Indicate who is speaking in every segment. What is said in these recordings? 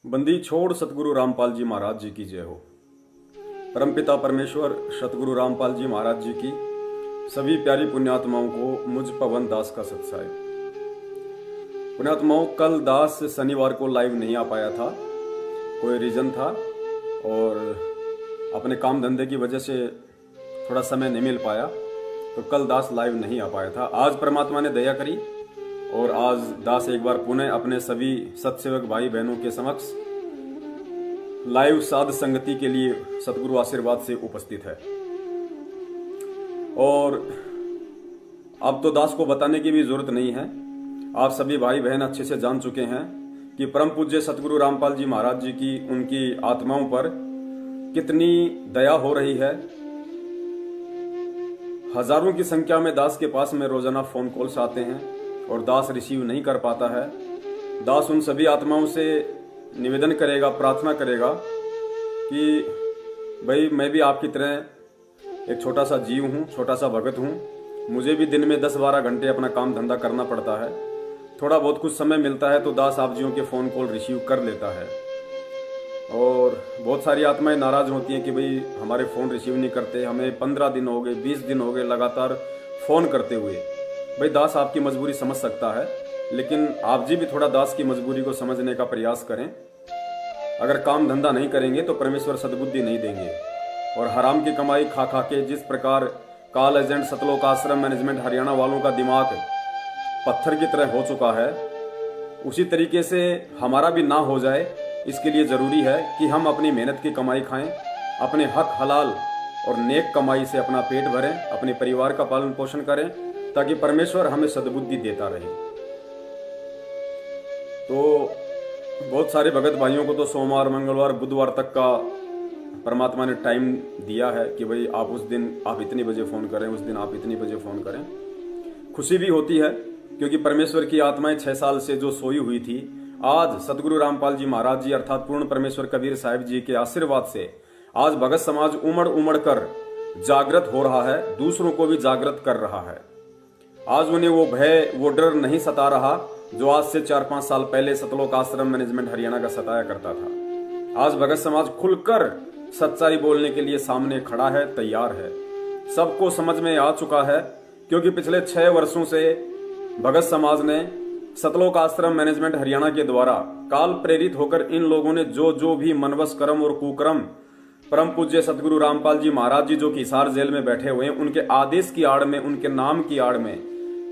Speaker 1: बंदी छोड़ सतगुरु रामपाल जी महाराज जी की जय हो। परमपिता परमेश्वर सतगुरु रामपाल जी महाराज जी की सभी प्यारी पुण्यात्माओं को मुझ पवन दास का सत्साई। पुण्यात्माओं, कल दास शनिवार को लाइव नहीं आ पाया था, कोई रीजन था और अपने काम धंधे की वजह से थोड़ा समय नहीं मिल पाया, तो कल दास लाइव नहीं आ पाया था। आज परमात्मा ने दया करी और आज दास एक बार पुनः अपने सभी सत्सेवक भाई बहनों के समक्ष लाइव साध संगति के लिए सतगुरु आशीर्वाद से उपस्थित है। और अब तो दास को बताने की भी जरूरत नहीं है, आप सभी भाई बहन अच्छे से जान चुके हैं कि परम पूज्य सतगुरु रामपाल जी महाराज जी की उनकी आत्माओं पर कितनी दया हो रही है। हजारों की संख्या में दास के पास में रोजाना फोन कॉल्स आते हैं और दास रिसीव नहीं कर पाता है। दास उन सभी आत्माओं से निवेदन करेगा, प्रार्थना करेगा कि भाई मैं भी आपकी तरह एक छोटा सा जीव हूँ, छोटा सा भगत हूँ, मुझे भी दिन में 10-12 घंटे अपना काम धंधा करना पड़ता है। थोड़ा बहुत कुछ समय मिलता है तो दास आप जियों के फ़ोन कॉल रिसीव कर लेता है। और बहुत सारी आत्माएं नाराज होती हैं कि भाई हमारे फ़ोन रिसीव नहीं करते, हमें 15 दिन हो गए, 20 दिन हो गए लगातार फ़ोन करते हुए। भाई दास आपकी मजबूरी समझ सकता है, लेकिन आप जी भी थोड़ा दास की मजबूरी को समझने का प्रयास करें। अगर काम धंधा नहीं करेंगे तो परमेश्वर सद्बुद्धि नहीं देंगे। और हराम की कमाई खा खा के जिस प्रकार काल एजेंट सतलोक आश्रम मैनेजमेंट हरियाणा वालों का दिमाग पत्थर की तरह हो चुका है, उसी तरीके से हमारा भी ना हो जाए, इसके लिए जरूरी है कि हम अपनी मेहनत की कमाई खाएं, अपने हक हलाल और नेक कमाई से अपना पेट भरें, अपने परिवार का पालन पोषण करें, ताकि परमेश्वर हमें सद्बुद्धि देता रहे। तो बहुत सारे भगत भाइयों को तो सोमवार, मंगलवार, बुधवार तक का परमात्मा ने टाइम दिया है कि भाई आप उस दिन आप इतनी बजे फ़ोन करें, उस दिन आप इतनी बजे फ़ोन करें। खुशी भी होती है क्योंकि परमेश्वर की आत्माएं 6 साल से जो सोई हुई थी, आज सतगुरु रामपाल जी महाराज जी अर्थात पूर्ण परमेश्वर कबीर साहिब जी के आशीर्वाद से आज भगत समाज उमड़ उमड़ कर जागृत हो रहा है, दूसरों को भी जागृत कर रहा है। आज उन्हें वो भय, वो डर नहीं सता रहा जो आज से 4-5 साल पहले सतलोक आश्रम मैनेजमेंट हरियाणा का सताया करता था। आज भगत समाज खुलकर सच्चाई बोलने के लिए सामने खड़ा है, तैयार है। सबको समझ में आ चुका है क्योंकि पिछले 6 वर्षों से भगत समाज ने सतलोक आश्रम मैनेजमेंट हरियाणा के द्वारा काल प्रेरित होकर इन लोगों ने जो भी मनवस कर्म और कुकर्म परम पूज्य सतगुरु रामपाल जी महाराज जी जो कि हिसार जेल में बैठे हुए हैं, उनके आदेश की आड़ में, उनके नाम की आड़ में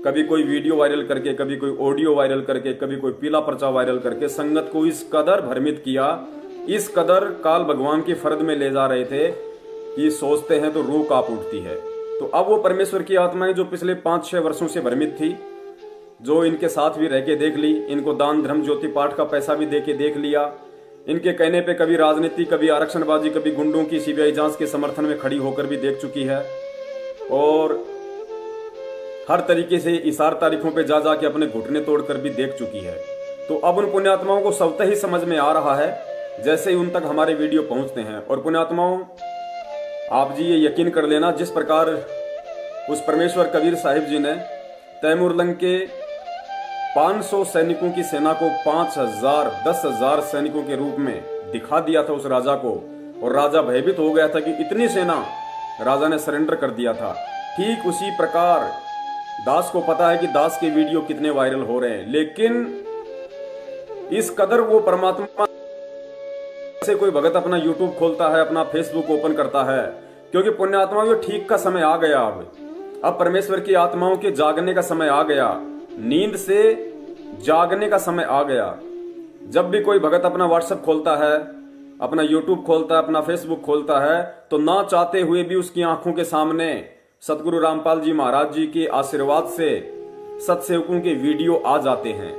Speaker 1: कभी कोई वीडियो वायरल करके, कभी कोई ऑडियो वायरल करके, कभी कोई पीला पर्चा वायरल करके संगत को इस कदर भ्रमित किया, इस कदर काल भगवान की फर्द में ले जा रहे थे कि सोचते हैं तो रूह कांप उठती है। तो अब वो परमेश्वर की आत्माएं जो पिछले 5-6 वर्षों से भ्रमित थी, जो इनके साथ भी रह के देख ली, इनको दान धर्म ज्योति पाठ का पैसा भी दे के देख लिया, इनके कहने पे कभी राजनीति, कभी आरक्षणबाजी, कभी गुंडों की सीबीआई जांच के समर्थन में खड़ी होकर भी देख चुकी है, और हर तरीके से इशार तारीखों पे जा जाके अपने घुटने तोड़कर भी देख चुकी है। तो अब उन पुण्यात्माओं को स्वतः ही समझ में आ रहा है जैसे ही उन तक हमारे वीडियो पहुंचते हैं। और पुण्यात्माओं, आप जी ये यकीन कर लेना, जिस प्रकार उस परमेश्वर कबीर साहिब जी ने तैमूरलंग के 500 सैनिकों की सेना को 5000, 10,000 सैनिकों के रूप में दिखा दिया था उस राजा को, और राजा भयभीत हो गया था कि इतनी सेना राजा ने सरेंडर कर दिया था। ठीक उसी प्रकार दास को पता है कि दास के वीडियो कितने वायरल हो रहे हैं, लेकिन इस कदर वो परमात्मा से कोई भगत अपना यूट्यूब खोलता है, अपना फेसबुक ओपन करता है, क्योंकि पुण्यात्माओं को ठीक का समय आ गया। अब परमेश्वर की आत्माओं के जागने का समय आ गया, नींद से जागने का समय आ गया। जब भी कोई भगत अपना व्हाट्सएप खोलता है, अपना यूट्यूब खोलता है, अपना फेसबुक खोलता है, तो ना चाहते हुए भी उसकी आंखों के सामने सतगुरु रामपाल जी महाराज जी के आशीर्वाद से सत्सेवकों के वीडियो आ जाते हैं,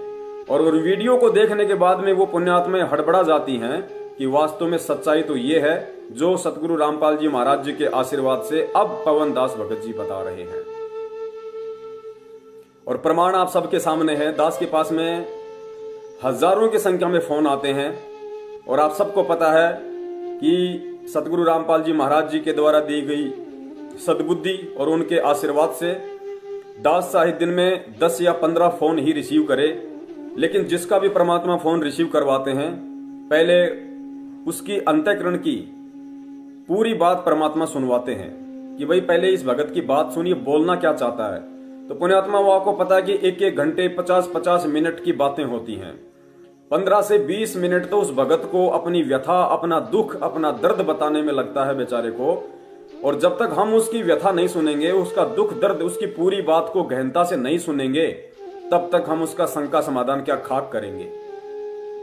Speaker 1: और उन वीडियो को देखने के बाद में वो पुण्यात्माएं हड़बड़ा जाती हैं कि वास्तव में सच्चाई तो ये है जो सतगुरु रामपाल जी महाराज जी के आशीर्वाद से अब पवन दास भगत जी बता रहे हैं। और प्रमाण आप सबके सामने है। दास के पास में हजारों की संख्या में फोन आते हैं, और आप सबको पता है कि सतगुरु रामपाल जी महाराज जी के द्वारा दी गई सद्बुद्धि और उनके आशीर्वाद से दास साहिब दिन में 10 या 15 फोन ही रिसीव करे, लेकिन जिसका भी परमात्मा फोन रिसीव करवाते हैं पहले उसकी अंतःकरण की पूरी बात परमात्मा सुनवाते हैं कि भाई पहले इस भगत की बात सुनिए, बोलना क्या चाहता है। तो पुण्यात्मा वो आपको पता है कि एक एक घंटे 50-50 मिनट की बातें होती हैं। 15 से 20 मिनट तो उस भगत को अपनी व्यथा, अपना दुख, अपना दर्द बताने में लगता है बेचारे को। और जब तक हम उसकी व्यथा नहीं सुनेंगे, उसका दुख दर्द, उसकी पूरी बात को गहनता से नहीं सुनेंगे, तब तक हम उसका शंका समाधान क्या खाक करेंगे।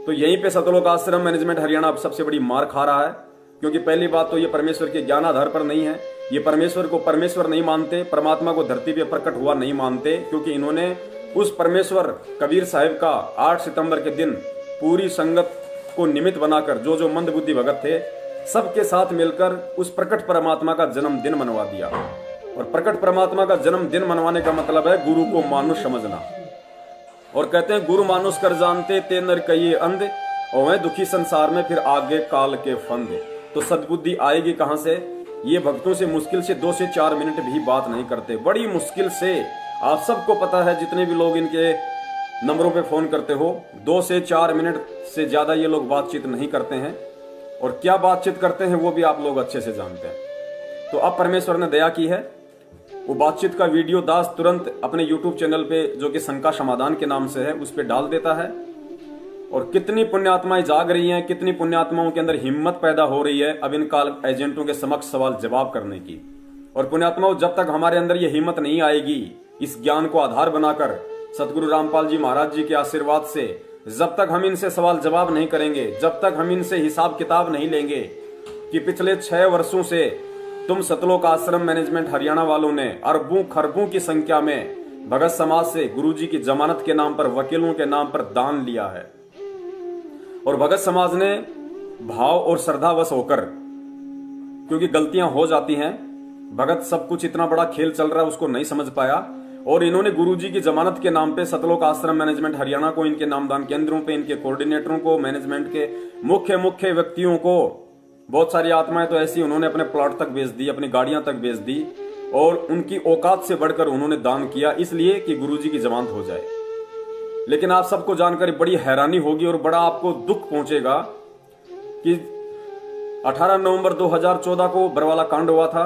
Speaker 1: तो यहीं पे सतलोक आश्रम मैनेजमेंट हरियाणा अब सबसे बड़ी मार खा रहा है, क्योंकि पहली बात तो ये परमेश्वर के ज्ञान आधार पर नहीं है। ये परमेश्वर को परमेश्वर नहीं मानते, परमात्मा को धरती पे प्रकट हुआ नहीं मानते, क्योंकि इन्होंने उस परमेश्वर कबीर साहिब का 8 सितंबर के दिन पूरी संगत को निमित्त बनाकर जो मंदबुद्धि भगत थे सबके साथ मिलकर उस प्रकट परमात्मा का जन्मदिन मनवा दिया। और प्रकट परमात्मा का जन्मदिन मनवाने का मतलब है गुरु को मानुष समझना। और कहते हैं गुरु मानुष कर जानते ते नर कहिए अंध, और वह दुखी संसार में फिर आगे काल के फंद। तो सद्बुद्धि आएगी कहां से? ये भक्तों से मुश्किल से 2 से 4 मिनट भी बात नहीं करते, बड़ी मुश्किल से। आप सबको पता है, जितने भी लोग इनके नंबरों पे फोन करते हो, 2 से 4 मिनट से ज्यादा ये लोग बातचीत नहीं करते हैं। और क्या बातचीत करते हैं वो भी आप लोग अच्छे से जानते हैं। तो अब परमेश्वर ने दया की है, वो बातचीत का वीडियो दास तुरंत अपने YouTube चैनल पे, जो कि शंका समाधान के नाम से है, उस पे डाल देता है। और कितनी पुण्यात्माएं जाग रही हैं, कितनी पुण्यात्माओं के अंदर हिम्मत पैदा हो रही है अब इन काल एजेंटों के समक्ष सवाल जवाब करने की। और पुण्यात्माओं, जब तक हमारे अंदर ये हिम्मत नहीं आएगी, इस ज्ञान को आधार बनाकर सतगुरु रामपाल जी महाराज जी के आशीर्वाद से जब तक हम इनसे सवाल जवाब नहीं करेंगे, जब तक हम इनसे हिसाब किताब नहीं लेंगे कि पिछले 6 वर्षों से तुम सतलोक आश्रम मैनेजमेंट हरियाणा वालों ने अरबों खरबों की संख्या में भगत समाज से गुरुजी की जमानत के नाम पर, वकीलों के नाम पर दान लिया है। और भगत समाज ने भाव और श्रद्धावश होकर, क्योंकि गलतियां हो जाती हैं, भगत सब कुछ इतना बड़ा खेल चल रहा है उसको नहीं समझ पाया, और इन्होंने गुरुजी की जमानत के नाम पे सतलोक आश्रम मैनेजमेंट हरियाणा को, इनके नामदान केंद्रों पे, इनके कोऑर्डिनेटरों को, मैनेजमेंट के मुख्य व्यक्तियों को, बहुत सारी आत्माएं तो ऐसी उन्होंने अपने प्लॉट तक बेच दी, अपनी गाड़ियां तक बेच दी, और उनकी औकात से बढ़कर उन्होंने दान किया, इसलिए कि गुरुजी की जमानत हो जाए। लेकिन आप सबको जानकर बड़ी हैरानी होगी और बड़ा आपको दुख पहुंचेगा कि 18 नवंबर 2014 को बरवाला कांड हुआ था,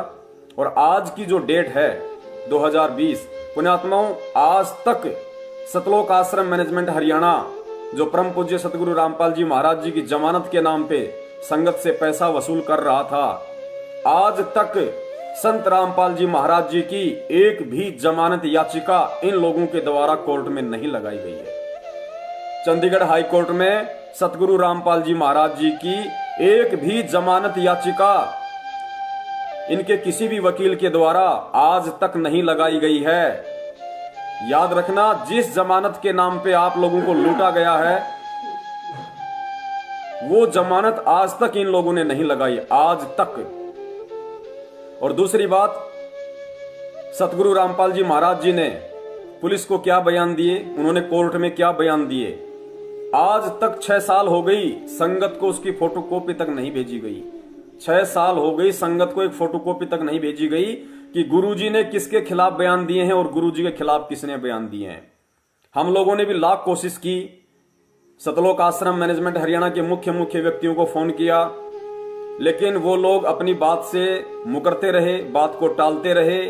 Speaker 1: और आज की जो डेट है 2020, पुण्यात्माओं, आज तक सतलोक आश्रम मैनेजमेंट हरियाणा, जो परम पूज्य सतगुरु रामपाल जी महाराज जी की जमानत के नाम पे संगत से पैसा वसूल कर रहा था, आज तक संत रामपाल जी महाराज जी की एक भी जमानत याचिका इन लोगों के द्वारा कोर्ट में नहीं लगाई गई है। चंडीगढ़ हाई कोर्ट में सतगुरु रामपाल जी महाराज जी की एक भी जमानत याचिका इनके किसी भी वकील के द्वारा आज तक नहीं लगाई गई है। याद रखना, जिस जमानत के नाम पे आप लोगों को लूटा गया है, वो जमानत आज तक इन लोगों ने नहीं लगाई, आज तक। और दूसरी बात, सतगुरु रामपाल जी महाराज जी ने पुलिस को क्या बयान दिए, उन्होंने कोर्ट में क्या बयान दिए, आज तक 6 साल हो गई, संगत को उसकी फोटोकॉपी तक नहीं भेजी गई। 6 साल हो गई, संगत को एक फोटोकॉपी तक नहीं भेजी गई कि गुरुजी ने किसके खिलाफ बयान दिए हैं और गुरुजी के खिलाफ किसने बयान दिए हैं। हम लोगों ने भी लाख कोशिश की, सतलोक आश्रम मैनेजमेंट हरियाणा के मुख्य व्यक्तियों को फोन किया, लेकिन वो लोग अपनी बात से मुकरते रहे, बात को टालते रहे,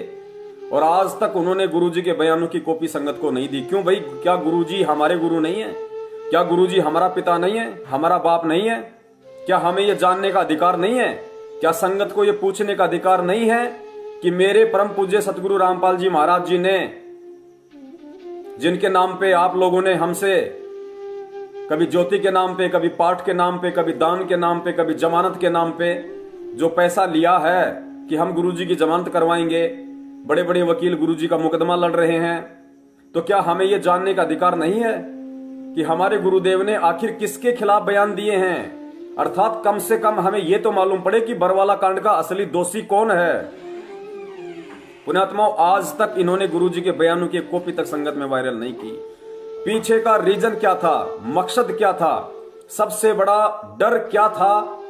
Speaker 1: और आज तक उन्होंने गुरुजी के बयानों की कॉपी संगत को नहीं दी। क्यों भाई? क्या गुरुजी हमारे गुरु नहीं है? क्या गुरुजी हमारा पिता नहीं है, हमारा बाप नहीं है? क्या हमें यह जानने का अधिकार नहीं है? क्या संगत को यह पूछने का अधिकार नहीं है कि मेरे परम पूज्य सतगुरु रामपाल जी महाराज जी ने, जिनके नाम पे आप लोगों ने हमसे कभी ज्योति के नाम पे, कभी पाठ के नाम पे, कभी दान के नाम पे, कभी जमानत के नाम पे जो पैसा लिया है कि हम गुरुजी की जमानत करवाएंगे, बड़े बड़े वकील गुरुजी का मुकदमा लड़ रहे हैं, तो क्या हमें यह जानने का अधिकार नहीं है कि हमारे गुरुदेव ने आखिर किसके खिलाफ बयान दिए हैं? अर्थात कम से कम हमें यह तो मालूम पड़े कि बरवाला कांड का असली दोषी कौन है। पुण्यात्माओं, आज तक इन्होंने गुरुजी के बयानों की कॉपी तक संगत में वायरल नहीं की। पीछे का रीजन क्या था, मकसद क्या था, सबसे बड़ा डर क्या था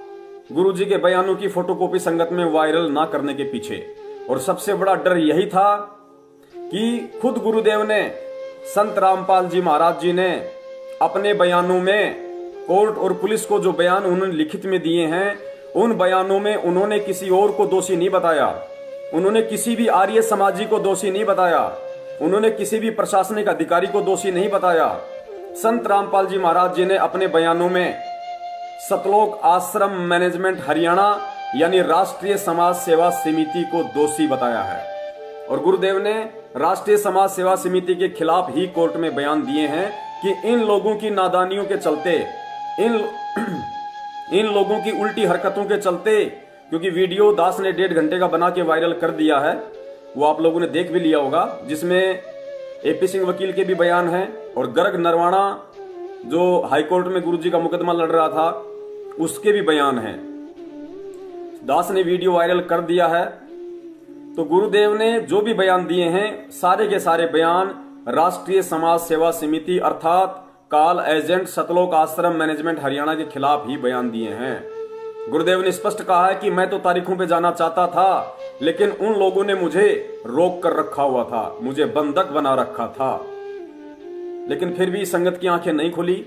Speaker 1: गुरुजी के बयानों की फोटोकॉपी संगत में वायरल ना करने के पीछे? और सबसे बड़ा डर यही था कि खुद गुरुदेव ने, संत रामपाल जी महाराज जी ने अपने बयानों में कोर्ट और पुलिस को जो बयान उन्होंने लिखित में दिए हैं, उन बयानों में उन्होंने किसी और को दोषी नहीं बताया, उन्होंने किसी भी आर्य समाजी को दोषी नहीं बताया, उन्होंने किसी भी प्रशासनिक अधिकारी को दोषी नहीं बताया। संत रामपाल जी महाराज जी ने अपने बयानों में सतलोक आश्रम मैनेजमेंट हरियाणा यानी राष्ट्रीय समाज सेवा समिति को दोषी बताया है। और गुरुदेव ने राष्ट्रीय समाज सेवा समिति के खिलाफ ही कोर्ट में बयान दिए हैं कि इन लोगों की नादानियों के चलते, इन लोगों की उल्टी हरकतों के चलते, क्योंकि वीडियो दास ने 1.5 घंटे का बना के वायरल कर दिया है, वो आप लोगों ने देख भी लिया होगा, जिसमें एपी सिंह वकील के भी बयान हैं और गर्ग नरवाणा जो हाईकोर्ट में गुरुजी का मुकदमा लड़ रहा था उसके भी बयान हैं। दास ने वीडियो वायरल कर दिया है। तो गुरुदेव ने जो भी बयान दिए हैं, सारे के सारे बयान राष्ट्रीय समाज सेवा समिति अर्थात काल एजेंट सतलोक आश्रम मैनेजमेंट हरियाणा के खिलाफ ही बयान दिए हैं। गुरुदेव ने स्पष्ट कहा है कि मैं तो तारीखों पे जाना चाहता था, लेकिन उन लोगों ने मुझे रोक कर रखा हुआ था, मुझे बंधक बना रखा था। लेकिन फिर भी संगत की आंखें नहीं खुली।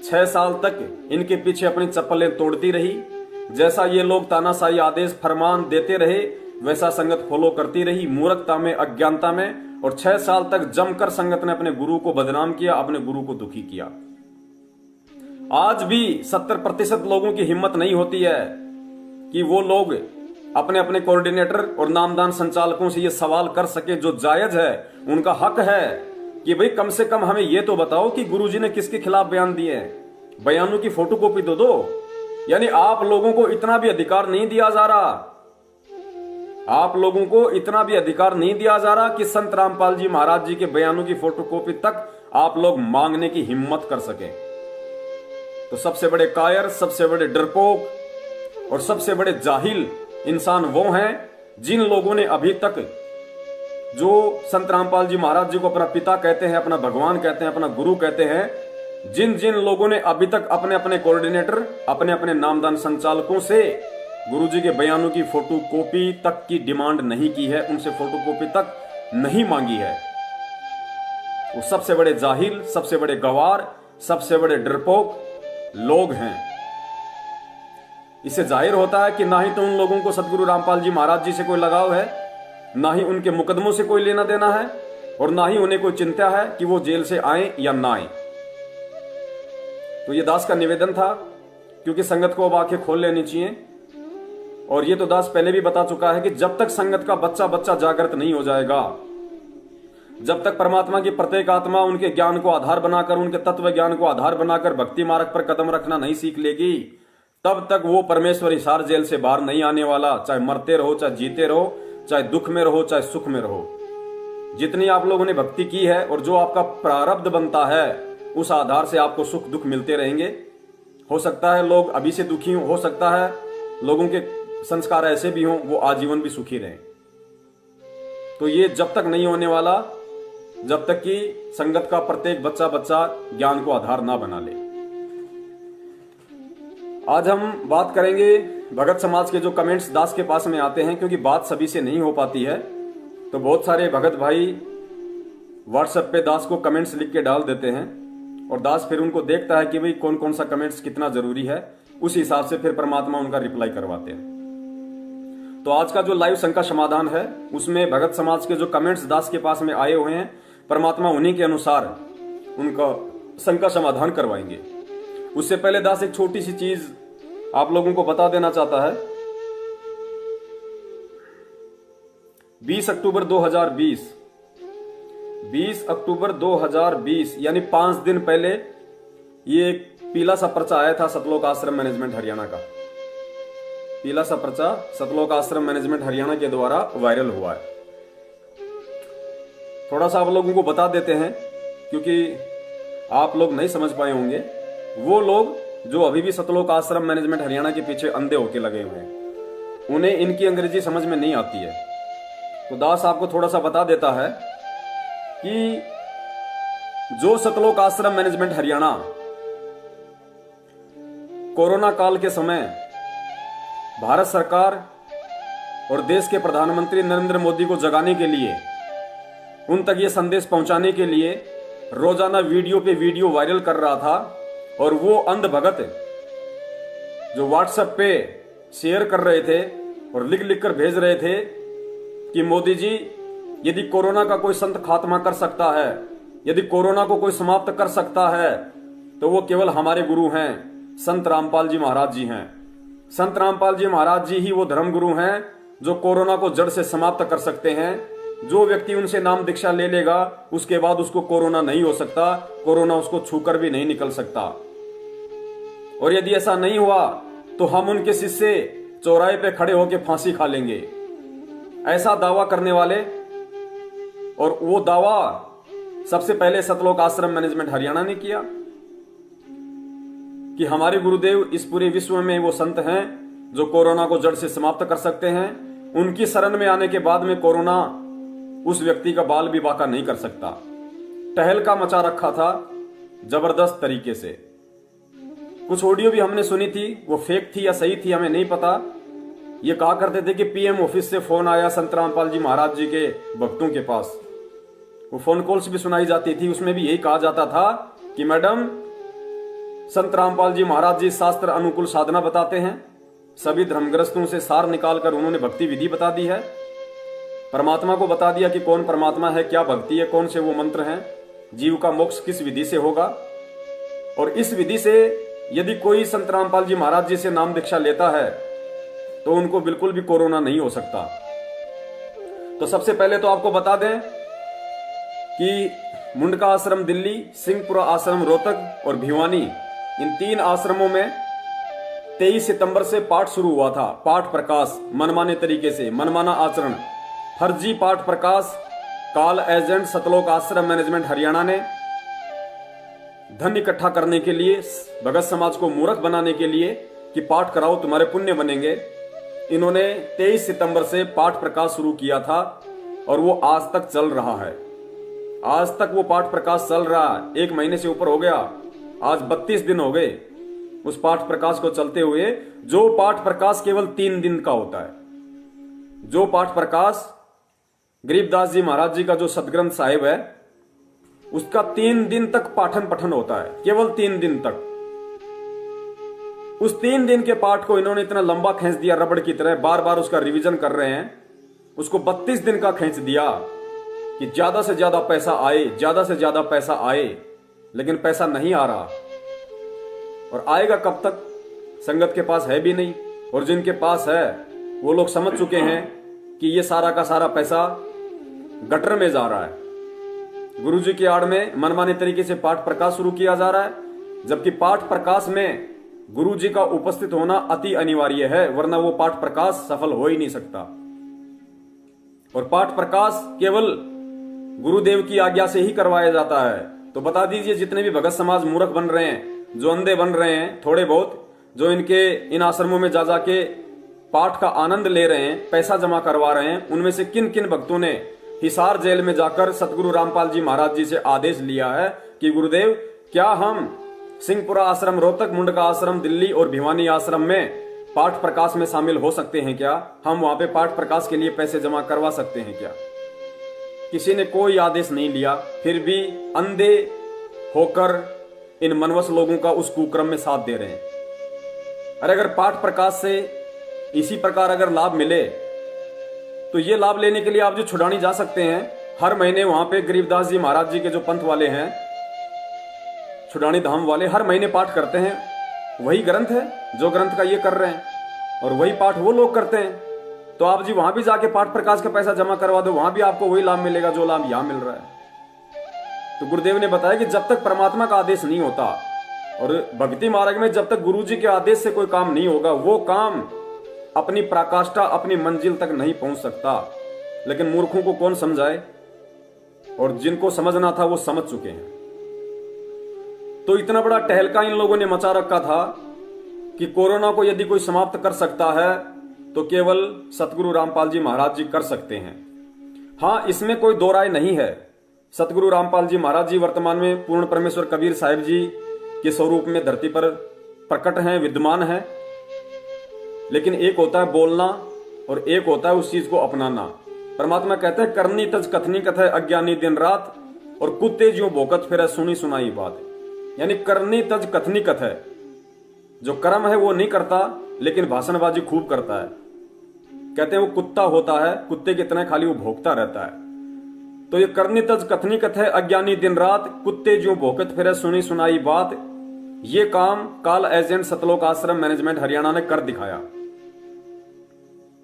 Speaker 1: 6 साल तक इनके पीछे अपनी चप्पलें तोड़ती रही। जैसा ये लोग तानाशाही आदेश फरमान देते रहे, वैसा संगत फॉलो करती रही, मूर्खता में, अज्ञानता में। और 6 साल तक जमकर संगत ने अपने गुरु को बदनाम किया, अपने गुरु को दुखी किया। आज भी 70% लोगों की हिम्मत नहीं होती है कि वो लोग अपने अपने कोऑर्डिनेटर और नामदान संचालकों से ये सवाल कर सके, जो जायज है, उनका हक है कि भाई कम से कम हमें ये तो बताओ कि गुरुजी ने किसके खिलाफ बयान दिए हैं। बयानों की फोटोकॉपी तो दो। यानी आप लोगों को इतना भी अधिकार नहीं दिया जा रहा, आप लोगों को इतना भी अधिकार नहीं दिया जा रहा कि संत रामपाल जी महाराज जी के बयानों की फोटोकॉपी तक आप लोग मांगने की हिम्मत कर सके। तो सबसे बड़े कायर, सबसे बड़े डरपोक और सबसे बड़े जाहिल इंसान वो हैं जिन लोगों ने अभी तक, जो संत रामपाल जी महाराज जी को अपना पिता कहते हैं, अपना भगवान कहते हैं, अपना गुरु कहते हैं, जिन जिन लोगों ने अभी तक अपने अपने कोऑर्डिनेटर, अपने अपने नामदान संचालकों से गुरुजी के बयानों की फोटोकॉपी तक की डिमांड नहीं की है, उनसे फोटोकॉपी तक नहीं मांगी है, वो सबसे बड़े जाहिल, सबसे बड़े गवार, सबसे बड़े डरपोक लोग हैं। इससे जाहिर होता है कि ना ही तो उन लोगों को सतगुरु रामपाल जी महाराज जी से कोई लगाव है, ना ही उनके मुकदमों से कोई लेना देना है, और ना ही उन्हें कोई चिंता है कि वो जेल से आए या ना आए। तो ये दास का निवेदन था, क्योंकि संगत को अब आंखें खोल लेनी चाहिए। और ये तो दास पहले भी बता चुका है कि जब तक संगत का बच्चा बच्चा जागृत नहीं हो जाएगा, जब तक परमात्मा की प्रत्येक आत्मा उनके ज्ञान को आधार बनाकर, उनके तत्व ज्ञान को आधार बनाकर भक्ति मार्ग पर कदम रखना नहीं सीख लेगी, तब तक वो परमेश्वर हिसार जेल से बाहर नहीं आने वाला। चाहे मरते रहो, चाहे जीते रहो, चाहे दुख में रहो, चाहे सुख में रहो। जितनी आप लोगों ने भक्ति की है और जो आपका प्रारब्ध बनता है, उस आधार से आपको सुख दुख मिलते रहेंगे। हो सकता है लोग अभी से दुखी हो सकता है लोगों के संस्कार ऐसे भी हों वो आजीवन भी सुखी रहें। तो ये जब तक नहीं होने वाला, जब तक कि संगत का प्रत्येक बच्चा बच्चा ज्ञान को आधार ना बना ले। आज हम बात करेंगे भगत समाज के जो कमेंट्स दास के पास में आते हैं, क्योंकि बात सभी से नहीं हो पाती है। तो बहुत सारे भगत भाई व्हाट्सएप पे दास को कमेंट्स लिख के डाल देते हैं, और दास फिर उनको देखता है कि भाई कौन कौन सा कमेंट्स कितना जरूरी है, उस हिसाब से फिर परमात्मा उनका रिप्लाई करवाते हैं। तो आज का जो लाइव शंका समाधान है, उसमें भगत समाज के जो कमेंट्स दास के पास में आए हुए हैं, परमात्मा उन्हीं के अनुसार उनका शंका समाधान करवाएंगे। उससे पहले दास एक छोटी सी चीज आप लोगों को बता देना चाहता है। 20 अक्टूबर 2020 यानी 5 दिन पहले ये एक पीला सा पर्चा आया था सतलोक आश्रम मैनेजमेंट हरियाणा का। पीला सा पर्चा सतलोक आश्रम मैनेजमेंट हरियाणा के द्वारा वायरल हुआ है। थोड़ा सा आप लोगों को बता देते हैं, क्योंकि आप लोग नहीं समझ पाए होंगे। वो लोग जो अभी भी सतलोक आश्रम मैनेजमेंट हरियाणा के पीछे अंधे होके लगे हुए हैं, उन्हें इनकी अंग्रेजी समझ में नहीं आती है। तो दास आपको थोड़ा सा बता देता है कि जो सतलोक आश्रम मैनेजमेंट हरियाणा कोरोना काल के समय भारत सरकार और देश के प्रधानमंत्री नरेंद्र मोदी को जगाने के लिए, उन तक ये संदेश पहुंचाने के लिए रोजाना वीडियो पे वीडियो वायरल कर रहा था और वो अंध भगत जो व्हाट्सएप पे शेयर कर रहे थे और लिख लिख कर भेज रहे थे कि मोदी जी, यदि कोरोना का कोई संत खात्मा कर सकता है, यदि कोरोना को कोई समाप्त कर सकता है, तो वो केवल हमारे गुरु हैं, संत रामपाल जी महाराज जी हैं। संत रामपाल जी महाराज जी ही वो धर्म गुरु हैं जो कोरोना को जड़ से समाप्त कर सकते हैं। जो व्यक्ति उनसे नाम दीक्षा ले लेगा उसके बाद उसको कोरोना नहीं हो सकता, कोरोना उसको छूकर भी नहीं निकल सकता। और यदि ऐसा नहीं हुआ तो हम उनके शिष्य चौराहे पे खड़े होकर फांसी खा लेंगे, ऐसा दावा करने वाले। और वो दावा सबसे पहले सतलोक आश्रम मैनेजमेंट हरियाणा ने किया कि हमारे गुरुदेव इस पूरे विश्व में वो संत हैं जो कोरोना को जड़ से समाप्त कर सकते हैं। उनकी शरण में आने के बाद में कोरोना उस व्यक्ति का बाल भी बांका नहीं कर सकता। टहलका मचा रखा था जबरदस्त तरीके से। कुछ ऑडियो भी हमने सुनी थी, वो फेक थी या सही थी हमें नहीं पता। ये कहा करते थे कि पीएम ऑफिस से फोन आया संत रामपाल जी महाराज जी के भक्तों के पास। वो फोन कॉल्स भी सुनाई जाती थी, उसमें भी यही कहा जाता था कि मैडम, संत रामपाल जी महाराज जी शास्त्र अनुकूल साधना बताते हैं। सभी धर्मग्रस्तों से सार निकालकर उन्होंने भक्ति विधि बता दी है, परमात्मा को बता दिया कि कौन परमात्मा है, क्या भक्ति है, कौन से वो मंत्र हैं, जीव का मोक्ष किस विधि से होगा। और इस विधि से यदि कोई संत रामपाल जी महाराज जी से नाम दीक्षा लेता है तो उनको बिल्कुल भी कोरोना नहीं हो सकता। तो सबसे पहले तो आपको बता दें कि मुंडका आश्रम दिल्ली, सिंहपुरा आश्रम रोहतक और भिवानी, इन 3 आश्रमों में 23 सितंबर से पाठ शुरू हुआ था। पाठ प्रकाश, मनमाने तरीके से, मनमाना आचरण, फर्जी पाठ प्रकाश। काल एजेंट सतलोक आश्रम मैनेजमेंट हरियाणा ने धन इकट्ठा करने के लिए, भगत समाज को मूर्ख बनाने के लिए कि पाठ कराओ तुम्हारे पुण्य बनेंगे, इन्होंने 23 सितंबर से पाठ प्रकाश शुरू किया था और वो आज तक चल रहा है। आज तक वो पाठ प्रकाश चल रहा है। 1 महीने से ऊपर हो गया, आज 32 दिन हो गए उस पाठ प्रकाश को चलते हुए। जो पाठ प्रकाश केवल 3 दिन का होता है, जो पाठ प्रकाश गरीबदास जी महाराज जी का जो सदग्रंथ साहिब है उसका 3 दिन तक पाठन पठन होता है, केवल 3 दिन तक। उस 3 दिन के पाठ को इन्होंने इतना लंबा खींच दिया, रबड़ की तरह बार बार उसका रिवीजन कर रहे हैं। उसको 32 दिन का खींच दिया कि ज्यादा से ज्यादा पैसा आए, ज्यादा से ज्यादा पैसा आए, लेकिन पैसा नहीं आ रहा। और आएगा कब तक? संगत के पास है भी नहीं, और जिनके पास है वो लोग समझ चुके हैं कि ये सारा का सारा पैसा गटर में जा रहा है। गुरुजी की आड़ में मनमाने तरीके से पाठ प्रकाश शुरू किया जा रहा है, जबकि पाठ प्रकाश में गुरुजी का उपस्थित होना अति अनिवार्य है, वरना वो पाठ प्रकाश सफल हो ही नहीं सकता। और पाठ प्रकाश केवल गुरुदेव की आज्ञा से ही करवाया जाता है। तो बता दीजिए, जितने भी भगत समाज मूर्ख बन रहे हैं, जो अंधे बन रहे हैं, थोड़े बहुत जो इन आश्रमों में जा जाके पाठ का आनंद ले रहे हैं, पैसा जमा करवा रहे हैं, उनमें से किन किन भक्तों ने हिसार जेल में जाकर सतगुरु रामपाल जी महाराज जी से आदेश लिया है कि गुरुदेव, क्या हम सिंहपुरा आश्रम रोहतक, मुंडका आश्रम दिल्ली और भिवानी आश्रम में पाठ प्रकाश में शामिल हो सकते हैं क्या? हम वहां पे पाठ प्रकाश के लिए पैसे जमा करवा सकते हैं क्या? किसी ने कोई आदेश नहीं लिया, फिर भी अंधे होकर इन मनवस लोगों का उस कुक्रम में साथ दे रहे हैं। अरे अगर पाठ प्रकाश से इसी प्रकार अगर लाभ मिले तो ये लाभ लेने के लिए आप जो छुड़ानी जा सकते हैं, हर महीने वहां पे गरीबदास जी महाराज जी के जो पंथ वाले हैं, छुड़ानी धाम वाले, हर महीने पाठ करते हैं। वही ग्रंथ है जो ग्रंथ का ये कर रहे हैं, और वही पाठ वो लोग करते हैं। तो आप जी वहां भी जाके पाठ प्रकाश का पैसा जमा करवा दो, वहां भी आपको वही लाभ मिलेगा जो लाभ यहां मिल रहा है। तो गुरुदेव ने बताया कि जब तक परमात्मा का आदेश नहीं होता, और भक्ति मार्ग में जब तक गुरुजी के आदेश से कोई काम नहीं होगा, वो काम अपनी पराकाष्ठा, अपनी मंजिल तक नहीं पहुंच सकता। लेकिन मूर्खों को कौन समझाए, और जिनको समझना था वो समझ चुके हैं। तो इतना बड़ा टहलका इन लोगों ने मचा रखा था कि कोरोना को यदि कोई समाप्त कर सकता है तो केवल सतगुरु रामपाल जी महाराज जी कर सकते हैं। हां, इसमें कोई दो राय नहीं है। सतगुरु रामपाल जी महाराज जी वर्तमान में पूर्ण परमेश्वर कबीर साहिब जी के स्वरूप में धरती पर प्रकट हैं, विद्यमान हैं। लेकिन एक होता है बोलना और एक होता है उस चीज को अपनाना। परमात्मा कहते हैं, करनी तज कथनी कथ है अज्ञानी दिन रात, और कुत्ते ज्यों भोकत फिर सुनी सुनाई बात। यानी करनी तज कथनी कथ है। जो कर्म है वो नहीं करता, लेकिन भाषणबाजी खूब करता है। कहते हैं वो कुत्ता होता है, कुत्ते की तरह खाली वो भौंकता रहता है। तो ये करनी तज कथनी कथ है, अज्ञानी दिन रात कुत्ते जो भौंकत फिरे सुनी सुनाई बात। ये काम काल एजेंट सतलोक आश्रम मैनेजमेंट हरियाणा ने कर दिखाया।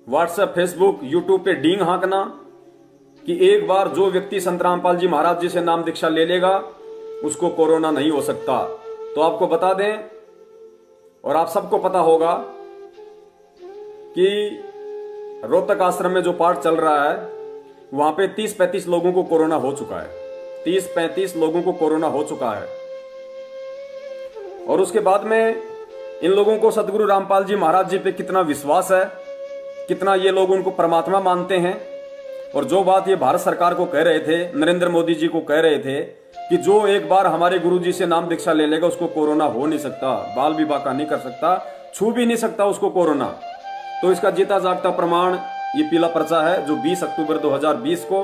Speaker 1: व्हाट्सएप, फेसबुक, यूट्यूब पे डींग हाँकना कि एक बार जो व्यक्ति संत रामपाल जी महाराज जी से नाम दीक्षा ले लेगा उसको कोरोना नहीं हो सकता। तो आपको बता दें, और आप सबको पता होगा कि रोहतक आश्रम में जो पाठ चल रहा है वहां पे 30-35 लोगों को कोरोना हो चुका है। 30-35 लोगों को कोरोना हो चुका है। और उसके बाद में इन लोगों को सदगुरु रामपाल जी महाराज जी पे कितना विश्वास है, कितना ये लोग उनको परमात्मा मानते हैं। और जो बात ये भारत सरकार को कह रहे थे, नरेंद्र मोदी जी को कह रहे थे कि जो एक बार हमारे गुरु जी से नाम दीक्षा ले लेगा उसको कोरोना हो नहीं सकता, बाल विवाह का नहीं कर सकता, छू भी नहीं सकता उसको कोरोना। तो इसका जीता जागता प्रमाण ये पीला पर्चा है जो 20 अक्टूबर 2020 को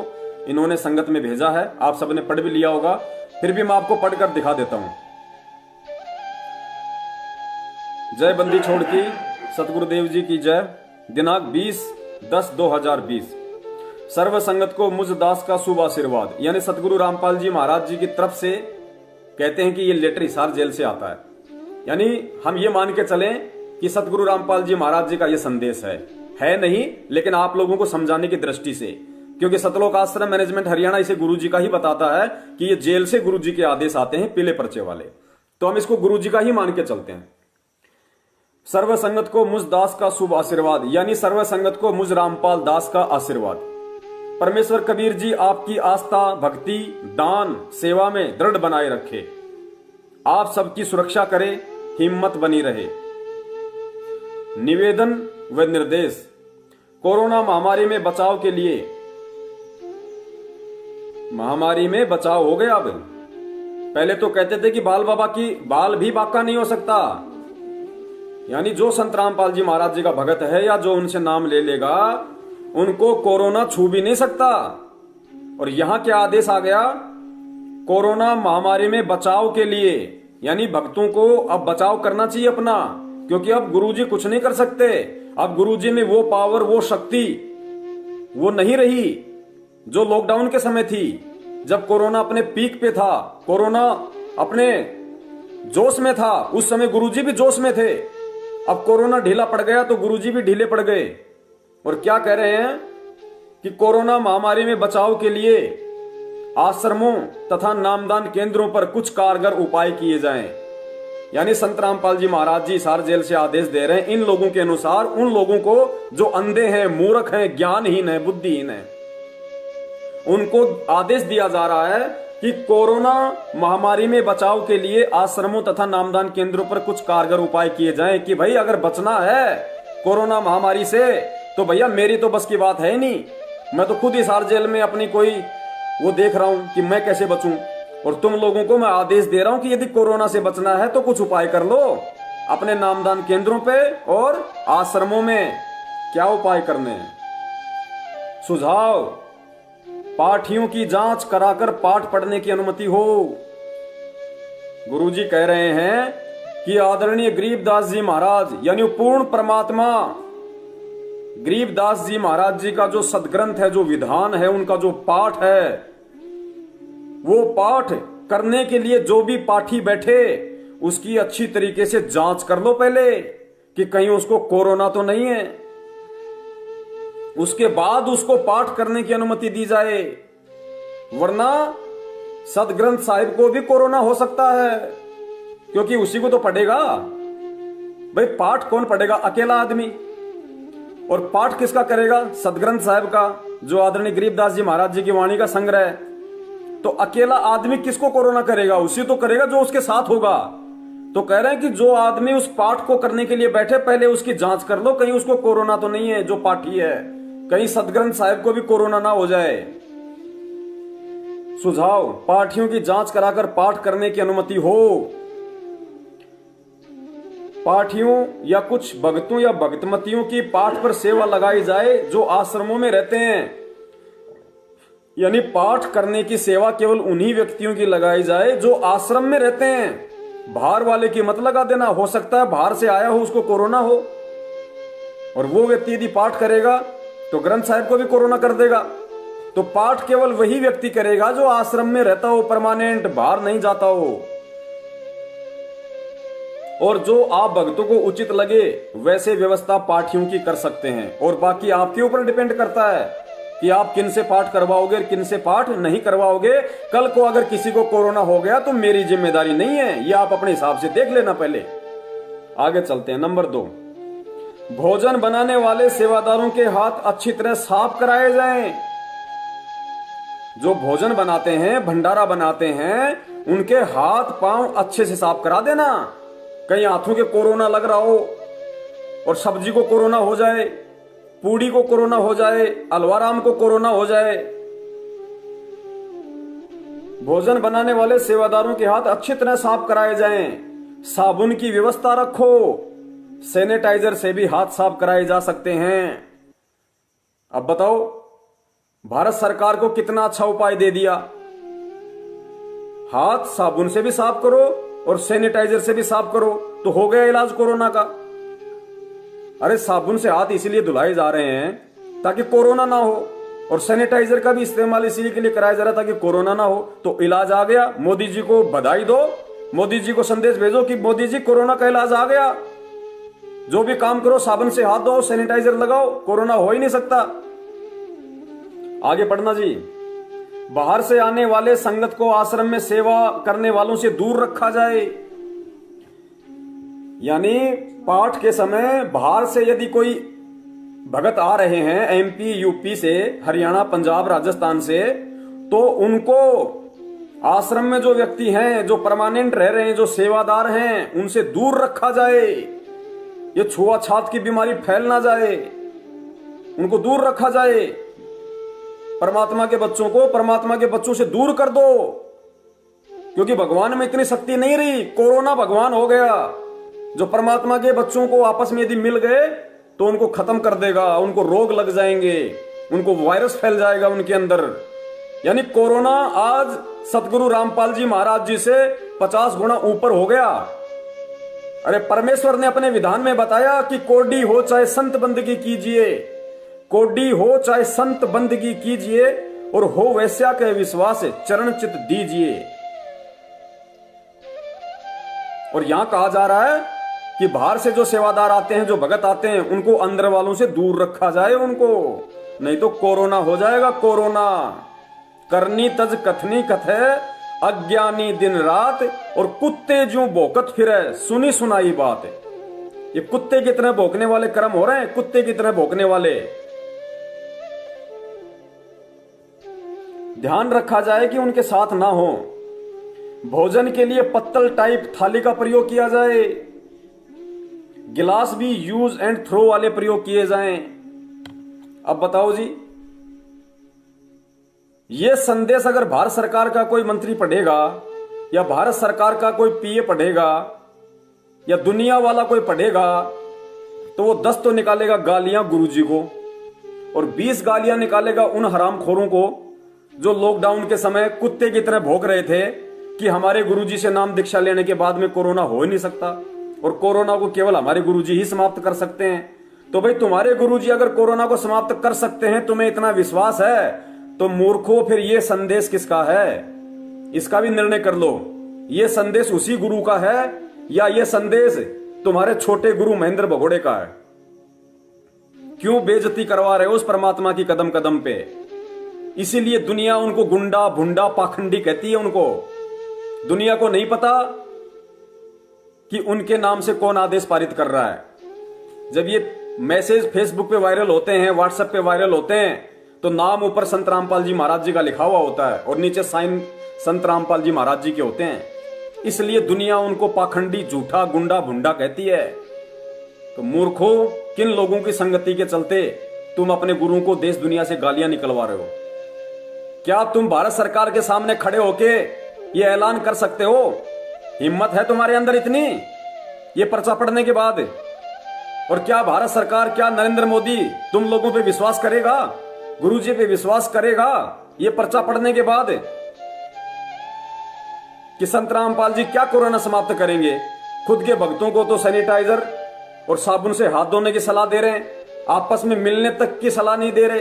Speaker 1: इन्होंने संगत में भेजा है। आप सबने पढ़ भी लिया होगा, फिर भी मैं आपको पढ़कर दिखा देता हूं। जय बंदी छोड़ की सतगुरुदेव जी की जय। दिनांक 20/10/2020। सर्व संगत को मुझ दास का शुभ आशीर्वाद। यानी सतगुरु रामपाल जी महाराज जी की तरफ से कहते हैं कि ये लेटर हिसार जेल से आता है। यानी हम ये मान के चलें कि सतगुरु रामपाल जी महाराज जी का ये संदेश है नहीं, लेकिन आप लोगों को समझाने की दृष्टि से, क्योंकि सतलोक आश्रम मैनेजमेंट हरियाणा इसे गुरु जी का ही बताता है कि ये जेल से गुरु जी के आदेश आते हैं पीले पर्चे वाले, तो हम इसको गुरु जी का ही मान के चलते हैं। सर्व संगत को मुझ दास का शुभ आशीर्वाद, यानी सर्व संगत को मुझ रामपाल दास का आशीर्वाद। परमेश्वर कबीर जी आपकी आस्था, भक्ति, दान, सेवा में दृढ़ बनाए रखे। आप सबकी सुरक्षा करे, हिम्मत बनी रहे। निवेदन व निर्देश। कोरोना महामारी में बचाव के लिए, महामारी में बचाव हो गया। अब पहले तो कहते थे कि बाल बाबा की बाल भी बाका नहीं हो सकता, यानी जो संत रामपाल जी महाराज जी का भगत है या जो उनसे नाम ले लेगा उनको कोरोना छू भी नहीं सकता। और यहां क्या आदेश आ गया, कोरोना महामारी में बचाव के लिए, यानी भक्तों को अब बचाव करना चाहिए अपना, क्योंकि अब गुरुजी कुछ नहीं कर सकते। अब गुरुजी में वो पावर, वो शक्ति वो नहीं रही जो लॉकडाउन के समय थी, जब कोरोना अपने पीक पे था, कोरोना अपने जोश में था, उस समय गुरुजी भी जोश में थे। अब कोरोना ढीला पड़ गया तो गुरुजी भी ढीले पड़ गए। और क्या कह रहे हैं कि कोरोना महामारी में बचाव के लिए आश्रमों तथा नामदान केंद्रों पर कुछ कारगर उपाय किए जाएं। यानी संत रामपाल जी महाराज जी हिसार जेल से आदेश दे रहे हैं इन लोगों के अनुसार, उन लोगों को जो अंधे हैं, मूर्ख हैं, ज्ञानहीन हैं, बुद्धिहीन हैं, उनको आदेश दिया जा रहा है कि कोरोना महामारी में बचाव के लिए आश्रमों तथा नामदान केंद्रों पर कुछ कारगर उपाय किए जाएं। कि भाई अगर बचना है कोरोना महामारी से तो भैया मेरी तो बस की बात है ही नहीं, मैं तो खुद हिसार जेल में अपनी कोई वो देख रहा हूं कि मैं कैसे बचूं, और तुम लोगों को मैं आदेश दे रहा हूं कि यदि कोरोना से बचना है तो कुछ उपाय कर लो अपने नामदान केंद्रों पे और आश्रमों में। क्या उपाय करने हैं? सुझाव, पाठियों की जांच कराकर पाठ पढ़ने की अनुमति हो। गुरुजी कह रहे हैं कि आदरणीय गरीबदास जी महाराज यानी पूर्ण परमात्मा गरीबदास जी महाराज जी का जो सदग्रंथ है, जो विधान है, उनका जो पाठ है, वो पाठ करने के लिए जो भी पाठी बैठे उसकी अच्छी तरीके से जांच कर लो पहले कि कहीं उसको कोरोना तो नहीं है, उसके बाद उसको पाठ करने की अनुमति दी जाए। वरना सदग्रंथ साहिब को भी कोरोना हो सकता है, क्योंकि उसी को तो पढ़ेगा। भाई पाठ कौन पढ़ेगा? अकेला आदमी। और पाठ किसका करेगा? सदग्रंथ साहिब का, जो आदरणीय गरीबदास जी महाराज जी की वाणी का संग्रह है। तो अकेला आदमी किसको कोरोना करेगा? उसी तो करेगा जो उसके साथ होगा। तो कह रहे हैं कि जो आदमी उस पाठ को करने के लिए बैठे पहले उसकी जांच कर लो, कहीं उसको कोरोना तो नहीं है जो पाठी है, कहीं सदग्रंथ साहिब को भी कोरोना ना हो जाए। सुझाव, पाठियों की जांच कराकर पाठ करने की अनुमति हो। पाठियों या कुछ भक्तों या भक्तमतियों की पाठ पर सेवा लगाई जाए जो आश्रमों में रहते हैं। यानी पाठ करने की सेवा केवल उन्हीं व्यक्तियों की लगाई जाए जो आश्रम में रहते हैं। बाहर वाले की मत लगा देना, हो सकता है बाहर से आया हो उसको कोरोना हो, और वो व्यक्ति यदि पाठ करेगा तो ग्रंथ साहिब को भी कोरोना कर देगा। तो पाठ केवल वही व्यक्ति करेगा जो आश्रम में रहता हो, परमानेंट, बाहर नहीं जाता हो। और जो आप भक्तों को उचित लगे वैसे व्यवस्था पाठियों की कर सकते हैं, और बाकी आपके ऊपर डिपेंड करता है कि आप किन से पाठ करवाओगे, किन से पाठ नहीं करवाओगे। कल को अगर किसी को कोरोना हो गया तो मेरी जिम्मेदारी नहीं है, ये आप अपने हिसाब से देख लेना। पहले आगे चलते हैं। नंबर 2, भोजन बनाने वाले सेवादारों के हाथ अच्छी तरह साफ कराए जाएं। जो भोजन बनाते हैं, भंडारा बनाते हैं, उनके हाथ पांव अच्छे से साफ करा देना। कहीं हाथों के कोरोना लग रहा हो और सब्जी को कोरोना हो जाए, पूड़ी को कोरोना हो जाए, अलवाराम को कोरोना हो जाए। भोजन बनाने वाले सेवादारों के हाथ अच्छी तरह साफ कराए जाएं। साबुन की व्यवस्था रखो, सैनिटाइजर से भी हाथ साफ कराए जा सकते हैं। अब बताओ, भारत सरकार को कितना अच्छा उपाय दे दिया। हाथ साबुन से भी साफ करो और सैनिटाइजर से भी साफ करो, तो हो गया इलाज कोरोना का। अरे साबुन से हाथ इसलिए धुलाए जा रहे हैं ताकि कोरोना ना हो, और सैनिटाइजर का भी इस्तेमाल इसी के लिए कराया जा रहा था कि कोरोना ना हो। तो इलाज आ गया। मोदी जी को बधाई दो, मोदी जी को संदेश भेजो कि मोदी जी कोरोना का इलाज आ गया। जो भी काम करो साबुन से हाथ धो, सैनिटाइजर लगाओ, कोरोना हो ही नहीं सकता। आगे पढ़ना जी। बाहर से आने वाले संगत को आश्रम में सेवा करने वालों से दूर रखा जाए। यानी पाठ के समय बाहर से यदि कोई भगत आ रहे हैं, एमपी, यूपी से, हरियाणा, पंजाब, राजस्थान से, तो उनको आश्रम में जो व्यक्ति हैं, जो परमानेंट रह रहे हैं, जो सेवादार हैं, उनसे दूर रखा जाए। ये छुआछूत की बीमारी फैल ना जाए, उनको दूर रखा जाए। परमात्मा के बच्चों को परमात्मा के बच्चों से दूर कर दो, क्योंकि भगवान में इतनी शक्ति नहीं रही। कोरोना भगवान हो गया। जो परमात्मा के बच्चों को आपस में यदि मिल गए तो उनको खत्म कर देगा, उनको रोग लग जाएंगे, उनको वायरस फैल जाएगा उनके अंदर। यानी कोरोना आज सतगुरु रामपाल जी महाराज जी से 50 गुना ऊपर हो गया। अरे परमेश्वर ने अपने विधान में बताया कि कोडी हो चाहे संत बंदगी कीजिए, कोडी हो चाहे संत बंदगी कीजिए, और हो वैश्या के विश्वास चरण चित दीजिए। और यहां कहा जा रहा है कि बाहर से जो सेवादार आते हैं, जो भगत आते हैं, उनको अंदर वालों से दूर रखा जाए उनको, नहीं तो कोरोना हो जाएगा। कोरोना करनी तज कथनी कथे, अज्ञानी दिन रात, और कुत्ते जो भौंकत फिरे, सुनी सुनाई बात। ये कुत्ते की तरह भौंकने वाले कर्म हो रहे हैं, कुत्ते की तरह भौंकने वाले। ध्यान रखा जाए कि उनके साथ ना हो। भोजन के लिए पत्तल टाइप थाली का प्रयोग किया जाए। गिलास भी यूज एंड थ्रो वाले प्रयोग किए जाएं। अब बताओ जी, ये संदेश अगर भारत सरकार का कोई मंत्री पढ़ेगा, या भारत सरकार का कोई पीए पढ़ेगा, या दुनिया वाला कोई पढ़ेगा, तो वो 10 तो निकालेगा गालियां गुरुजी को, और 20 गालियां निकालेगा उन हरामखोरों को जो लॉकडाउन के समय कुत्ते की तरह भौंक रहे थे कि हमारे गुरुजी से नाम दीक्षा लेने के बाद में कोरोना हो ही नहीं सकता, और कोरोना को केवल हमारे गुरुजी ही समाप्त कर सकते हैं। तो भाई तुम्हारे गुरुजी अगर कोरोना को समाप्त कर सकते हैं, तुम्हें इतना विश्वास है, तो मूर्खों फिर ये संदेश किसका है? इसका भी निर्णय कर लो। ये संदेश उसी गुरु का है या ये संदेश तुम्हारे छोटे गुरु महेंद्र भगोड़े का है? क्यों बेइज्जती करवा रहे हो उस परमात्मा की कदम कदम पे? इसीलिए दुनिया उनको गुंडा, भुंडा, पाखंडी कहती है। उनको दुनिया को नहीं पता कि उनके नाम से कौन आदेश पारित कर रहा है। जब ये मैसेज फेसबुक पे वायरल होते हैं, व्हाट्सएप पे वायरल होते हैं, तो नाम ऊपर संत रामपाल जी महाराज जी का लिखा हुआ होता है और नीचे साइन संत रामपाल जी महाराज जी के होते हैं। इसलिए दुनिया उनको पाखंडी, झूठा, गुंडा, भुंडा कहती है। तो मूर्खों, किन लोगों की संगति के चलते तुम अपने गुरुओं को देश दुनिया से गालियां निकलवा रहे हो? क्या तुम भारत सरकार के सामने खड़े होके ये ऐलान कर सकते हो? हिम्मत है तुम्हारे अंदर इतनी, ये पर्चा पढ़ने के बाद? और क्या भारत सरकार, क्या नरेंद्र मोदी तुम लोगों पे विश्वास करेगा? गुरुजी पे विश्वास करेगा ये पर्चा पढ़ने के बाद? कि संत रामपाल जी क्या कोरोना समाप्त करेंगे? खुद के भक्तों को तो सैनिटाइजर और साबुन से हाथ धोने की सलाह दे रहे हैं, आपस में मिलने तक की सलाह नहीं दे रहे।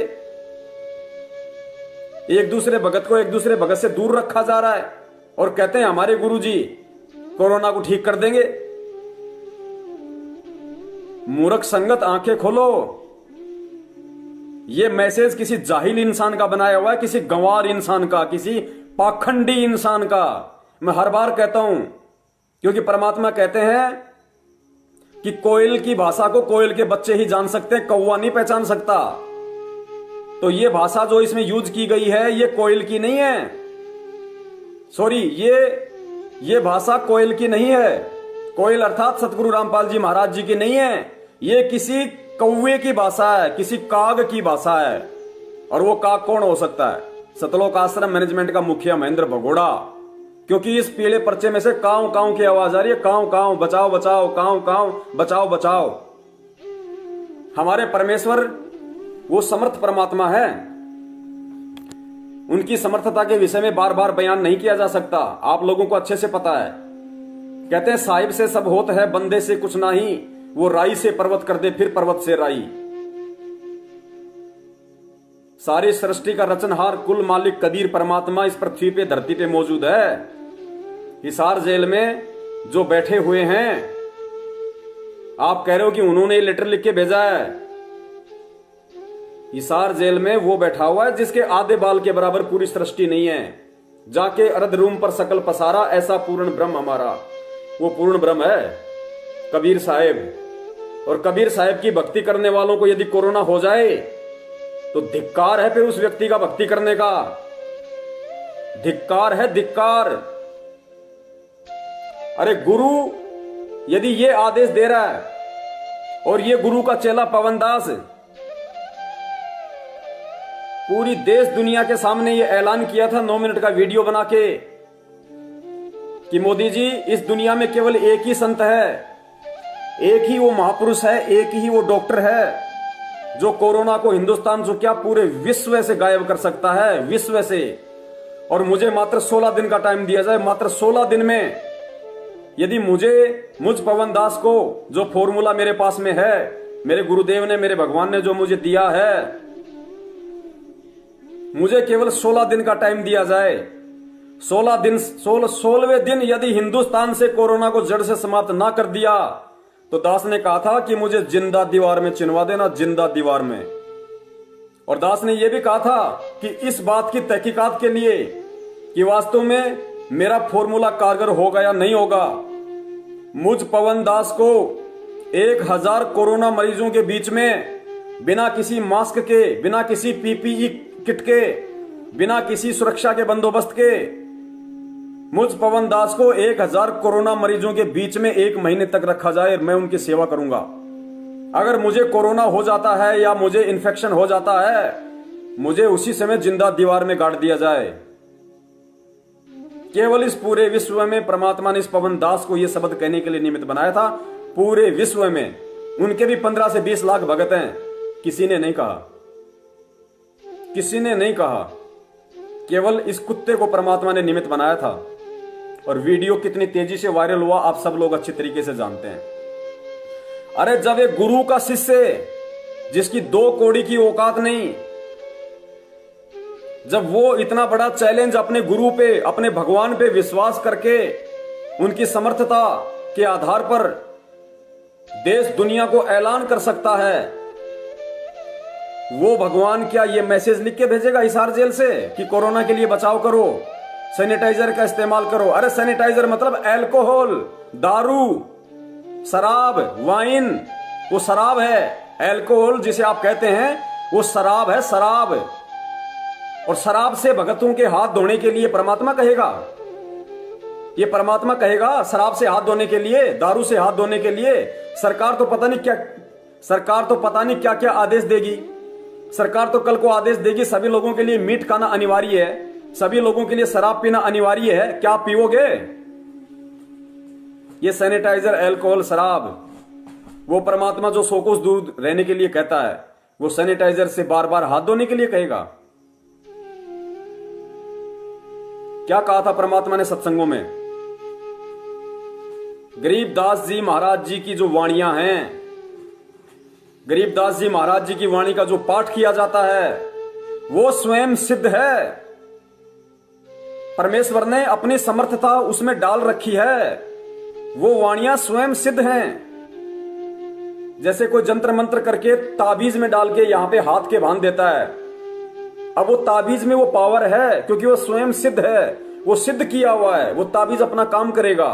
Speaker 1: एक दूसरे भगत को एक दूसरे भगत से दूर रखा जा रहा है और कहते हैं हमारे गुरुजी कोरोना को ठीक कर देंगे। मूर्ख संगत, आंखें खोलो। यह मैसेज किसी जाहिल इंसान का बनाया हुआ है, किसी गंवार इंसान का, किसी पाखंडी इंसान का। मैं हर बार कहता हूं, क्योंकि परमात्मा कहते हैं कि कोयल की भाषा को कोयल के बच्चे ही जान सकते हैं, कौवा नहीं पहचान सकता। तो यह भाषा जो इसमें यूज की गई है ये कोयल की नहीं है, सॉरी, ये भाषा कोयल की नहीं है। कोयल अर्थात सतगुरु रामपाल जी महाराज जी की नहीं है, ये किसी कौवे की भाषा है, किसी काग की भाषा है। और वो काग कौन हो सकता है? सतलोक आश्रम मैनेजमेंट का मुखिया महेंद्र भगोड़ा। क्योंकि इस पीले पर्चे में से काव काव की आवाज आ रही है, काव काव बचाओ बचाओ, काव काव बचाओ बचाओ। हमारे परमेश्वर वो समर्थ परमात्मा है, उनकी समर्थता के विषय में बार बार बयान नहीं किया जा सकता, आप लोगों को अच्छे से पता है। कहते हैं साहिब से सब होत है, बंदे से कुछ नहीं, वो राई से पर्वत कर दे फिर पर्वत से राई। सारी सृष्टि का रचनहार कुल मालिक कदीर परमात्मा इस पृथ्वी पे धरती पे मौजूद है। हिसार जेल में जो बैठे हुए हैं, आप कह रहे हो कि उन्होंने लेटर लिख के भेजा है। हिसार जेल में वो बैठा हुआ है जिसके आधे बाल के बराबर पूरी सृष्टि नहीं है। जाके अर्ध रूम पर सकल पसारा, ऐसा पूर्ण ब्रह्म हमारा। वो पूर्ण ब्रह्म है कबीर साहेब। और कबीर साहेब की भक्ति करने वालों को यदि कोरोना हो जाए तो धिक्कार है फिर उस व्यक्ति का भक्ति करने का, धिक्कार है, धिक्कार। अरे गुरु यदि ये आदेश दे रहा है और ये गुरु का चेला पवनदास पूरी देश दुनिया के सामने ये ऐलान किया था 9 मिनट का वीडियो बना के कि मोदी जी इस दुनिया में केवल एक ही संत है, एक ही वो महापुरुष है, एक ही वो डॉक्टर है जो कोरोना को हिंदुस्तान जो क्या पूरे विश्व से गायब कर सकता है, विश्व से। और मुझे मात्र 16 दिन का टाइम दिया जाए, मात्र 16 दिन में यदि मुझ पवन दास को जो फॉर्मूला मेरे पास में है, मेरे गुरुदेव ने, मेरे भगवान ने जो मुझे दिया है, मुझे केवल 16 दिन का टाइम दिया जाए। 16वें दिन यदि हिंदुस्तान से कोरोना को जड़ से समाप्त ना कर दिया तो दास ने कहा था कि मुझे जिंदा दीवार में चिनवा देना, जिंदा दीवार में। और दास ने यह भी कहा था कि इस बात की तहकीकात के लिए कि वास्तव में मेरा फॉर्मूला कारगर होगा या नहीं होगा, मुझ पवन दास को 1000 कोरोना मरीजों के बीच में बिना किसी मास्क के, बिना किसी पीपीई किट के, बिना किसी सुरक्षा के बंदोबस्त के, मुझ पवन दास को 1000 कोरोना मरीजों के बीच में 1 महीने तक रखा जाए, मैं उनकी सेवा करूंगा। अगर मुझे कोरोना हो जाता है या मुझे इन्फेक्शन हो जाता है, मुझे उसी समय जिंदा दीवार में गाड़ दिया जाए। केवल इस पूरे विश्व में परमात्मा ने इस पवन दास को यह शब्द कहने के लिए निमित्त बनाया था। पूरे विश्व में उनके भी 15 से 20 लाख भगत हैं, किसी ने नहीं कहा, किसी ने नहीं कहा। केवल इस कुत्ते को परमात्मा ने निमित्त बनाया था। और वीडियो कितनी तेजी से वायरल हुआ आप सब लोग अच्छी तरीके से जानते हैं। अरे जब एक गुरु का शिष्य जिसकी 2 कौड़ी की औकात नहीं, जब वो इतना बड़ा चैलेंज अपने गुरु पे, अपने भगवान पे विश्वास करके उनकी समर्थता के आधार पर देश दुनिया को ऐलान कर सकता है, वो भगवान क्या ये मैसेज लिख के भेजेगा हिसार जेल से कि कोरोना के लिए बचाव करो, सैनिटाइजर का इस्तेमाल करो? अरे सैनिटाइजर मतलब अल्कोहल, दारू, शराब, वाइन, वो शराब है। अल्कोहल जिसे आप कहते हैं वो शराब है, शराब। और शराब से भगतों के हाथ धोने के लिए परमात्मा कहेगा, ये परमात्मा कहेगा शराब से हाथ धोने के लिए, दारू से हाथ धोने के लिए? सरकार तो पता नहीं क्या क्या आदेश देगी। सरकार तो कल को आदेश देगी सभी लोगों के लिए मीट खाना अनिवार्य है, सभी लोगों के लिए शराब पीना अनिवार्य है। क्या पीओगे? ये सैनिटाइजर, अल्कोहल, शराब, वो परमात्मा जो 100 कोस दूर रहने के लिए कहता है, वो सैनिटाइजर से बार बार हाथ धोने के लिए कहेगा? क्या कहा था परमात्मा ने सत्संगों में? गरीबदास जी महाराज जी की जो वाणियां हैं, गरीबदास जी महाराज जी की वाणी का जो पाठ किया जाता है वो स्वयं सिद्ध है। परमेश्वर ने अपनी समर्थता उसमें डाल रखी है, वो वाणियां स्वयं सिद्ध हैं। जैसे कोई जंत्र मंत्र करके ताबीज में डाल के यहां पे हाथ के बांध देता है, अब वो ताबीज में वो पावर है क्योंकि वो स्वयं सिद्ध है, वो सिद्ध किया हुआ है, वो ताबीज अपना काम करेगा।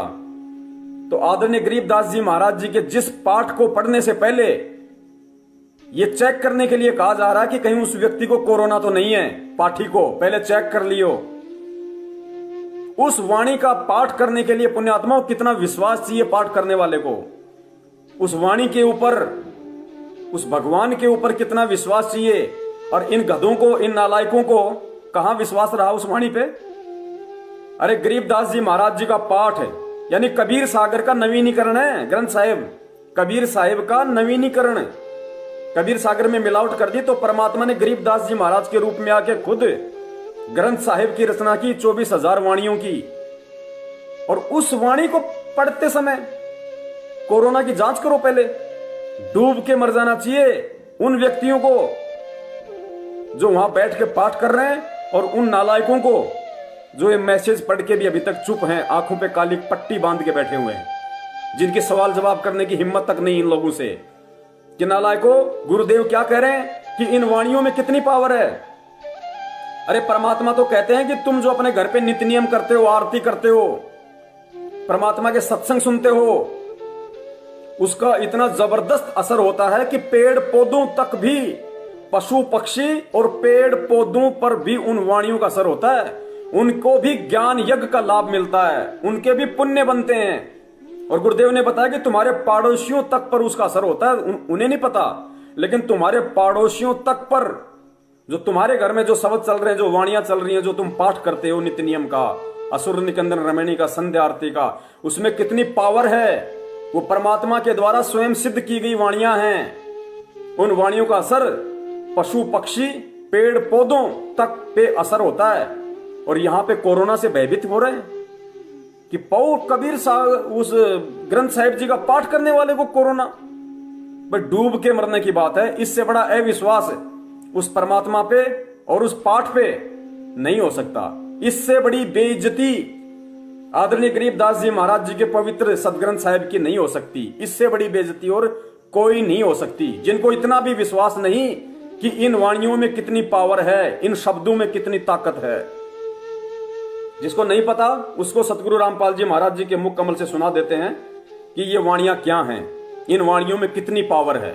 Speaker 1: तो आदरणीय गरीबदास जी महाराज जी के जिस पाठ को पढ़ने से पहले ये चेक करने के लिए कहा जा रहा है कि कहीं उस व्यक्ति को कोरोना तो नहीं है, पाठी को पहले चेक कर लियो। उस वाणी का पाठ करने के लिए पुण्यात्माओं कितना विश्वास चाहिए पाठ करने वाले को, उस वाणी के ऊपर, उस भगवान के ऊपर कितना विश्वास चाहिए। और इन गधों को, इन नालायकों को कहां विश्वास रहा उस वाणी पे। अरे गरीबदास जी महाराज जी का पाठ है यानी कबीर सागर का नवीनीकरण है ग्रंथ साहिब, कबीर साहिब का नवीनीकरण। कबीर सागर में मिलावट कर दी तो परमात्मा ने गरीबदास जी महाराज के रूप में आके खुद ग्रंथ साहिब की रचना की 24,000 वाणियों की। और उस वाणी को पढ़ते समय कोरोना की जांच करो, पहले डूब के मर जाना चाहिए उन व्यक्तियों को जो वहां बैठ के पाठ कर रहे हैं और उन नालायकों को जो ये मैसेज पढ़ के भी अभी तक चुप हैं, आंखों पे काली पट्टी बांध के बैठे हुए हैं, जिनके सवाल जवाब करने की हिम्मत तक नहीं इन लोगों से कि नालायकों गुरुदेव क्या कह रहे हैं कि इन वाणियों में कितनी पावर है। अरे परमात्मा तो कहते हैं कि तुम जो अपने घर पे नित्य नियम करते हो, आरती करते हो, परमात्मा के सत्संग सुनते हो, उसका इतना जबरदस्त असर होता है कि पेड़ पौधों तक भी, पशु पक्षी और पेड़ पौधों पर भी उन वाणियों का असर होता है। उनको भी ज्ञान यज्ञ का लाभ मिलता है, उनके भी पुण्य बनते हैं। और गुरुदेव ने बताया कि तुम्हारे पड़ोसियों तक पर उसका असर होता है, उन्हें नहीं पता, लेकिन तुम्हारे पड़ोसियों तक पर, जो तुम्हारे घर में जो शब्द चल रहे हैं, जो वाणियां चल रही हैं, जो तुम पाठ करते हो नित्य नियम का, असुर निकंदन रमणी का, संध्या आरती का, उसमें कितनी पावर है। वो परमात्मा के द्वारा स्वयं सिद्ध की गई वाणियां हैं। उन वाणियों का असर पशु पक्षी पेड़ पौधों तक पे असर होता है। और यहां पे कोरोना से भयभीत हो रहे हैं कि पौ कबीर साहब उस ग्रंथ साहिब जी का पाठ करने वाले को कोरोना, भाई डूब के मरने की बात है। इससे बड़ा अविश्वास उस परमात्मा पे और उस पाठ पे नहीं हो सकता। इससे बड़ी बेइज्जती आदरणीय गरीबदास जी महाराज जी के पवित्र सदग्रंथ साहिब की नहीं हो सकती। इससे बड़ी बेइज्जती और कोई नहीं हो सकती। जिनको इतना भी विश्वास नहीं कि इन वाणियों में कितनी पावर है, इन शब्दों में कितनी ताकत है, जिसको नहीं पता उसको सतगुरु रामपाल जी महाराज जी के मुख कमल से सुना देते हैं कि ये वाणियां क्या हैं, इन वाणियों में कितनी पावर है।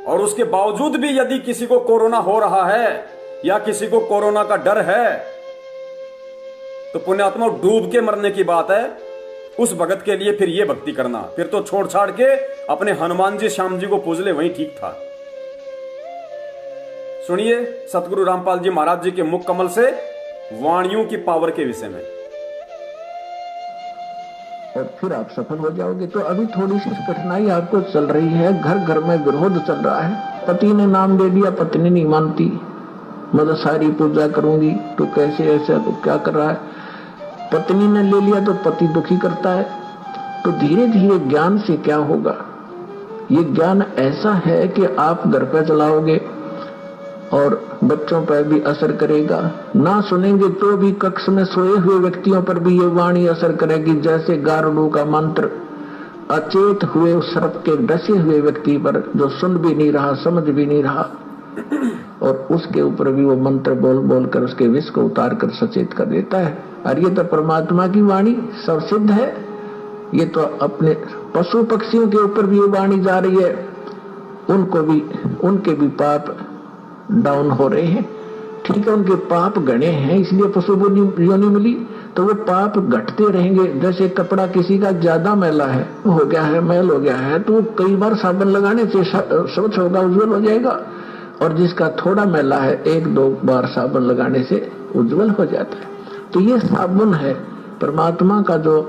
Speaker 1: और उसके बावजूद भी यदि किसी को कोरोना हो रहा है या किसी को कोरोना का डर है तो पुण्यात्मा डूब के मरने की बात है। उस भगत के लिए फिर ये भक्ति करना, फिर तो छोड़ छाड़ के अपने हनुमान जी श्याम जी को पूज ले, वही ठीक था। सुनिए सतगुरु रामपाल जी महाराज जी के मुख कमल से वाणियों की पावर के विषय में।
Speaker 2: और फिर आप सफल हो जाओगे। तो अभी थोड़ी सी कठिनाई आपको चल रही है, घर घर में विरोध चल रहा है। पति ने नाम दे दिया, पत्नी नहीं मानती, मतलब सारी पूजा करूंगी, तो कैसे ऐसा, तो क्या कर रहा है। पत्नी ने ले लिया तो पति दुखी करता है। तो धीरे धीरे ज्ञान से क्या होगा, ये ज्ञान ऐसा है कि आप घर पे चलाओगे और बच्चों पर भी असर करेगा। ना सुनेंगे तो भी कक्ष में सोए हुए व्यक्तियों पर भी ये वाणी असर करेगी, जैसे गारुड़ का मंत्र अचेत हुए उस सर्प के डसे हुए व्यक्ति पर, जो सुन भी नहीं रहा, समझ भी नहीं रहा, और उसके ऊपर भी वो मंत्र बोल बोल कर उसके विष को उतार कर सचेत कर देता है। और ये तो परमात्मा की वाणी सब सिद्ध है। ये तो अपने पशु पक्षियों के ऊपर भी ये वाणी जा रही है, उनको भी, उनके भी पाप डाउन हो रहे हैं। ठीक है, उनके पाप गणे हैं इसलिए पशु योनि मिली, तो वो पाप घटते रहेंगे। जैसे कपड़ा किसी का ज्यादा मैला है, हो गया है, मैल हो गया है, तो कई बार साबुन लगाने से स्वच्छ होगा, उज्जवल हो जाएगा। और जिसका थोड़ा मैला है, एक दो बार साबुन लगाने से उज्जवल हो जाता है। तो ये साबुन है, परमात्मा का जो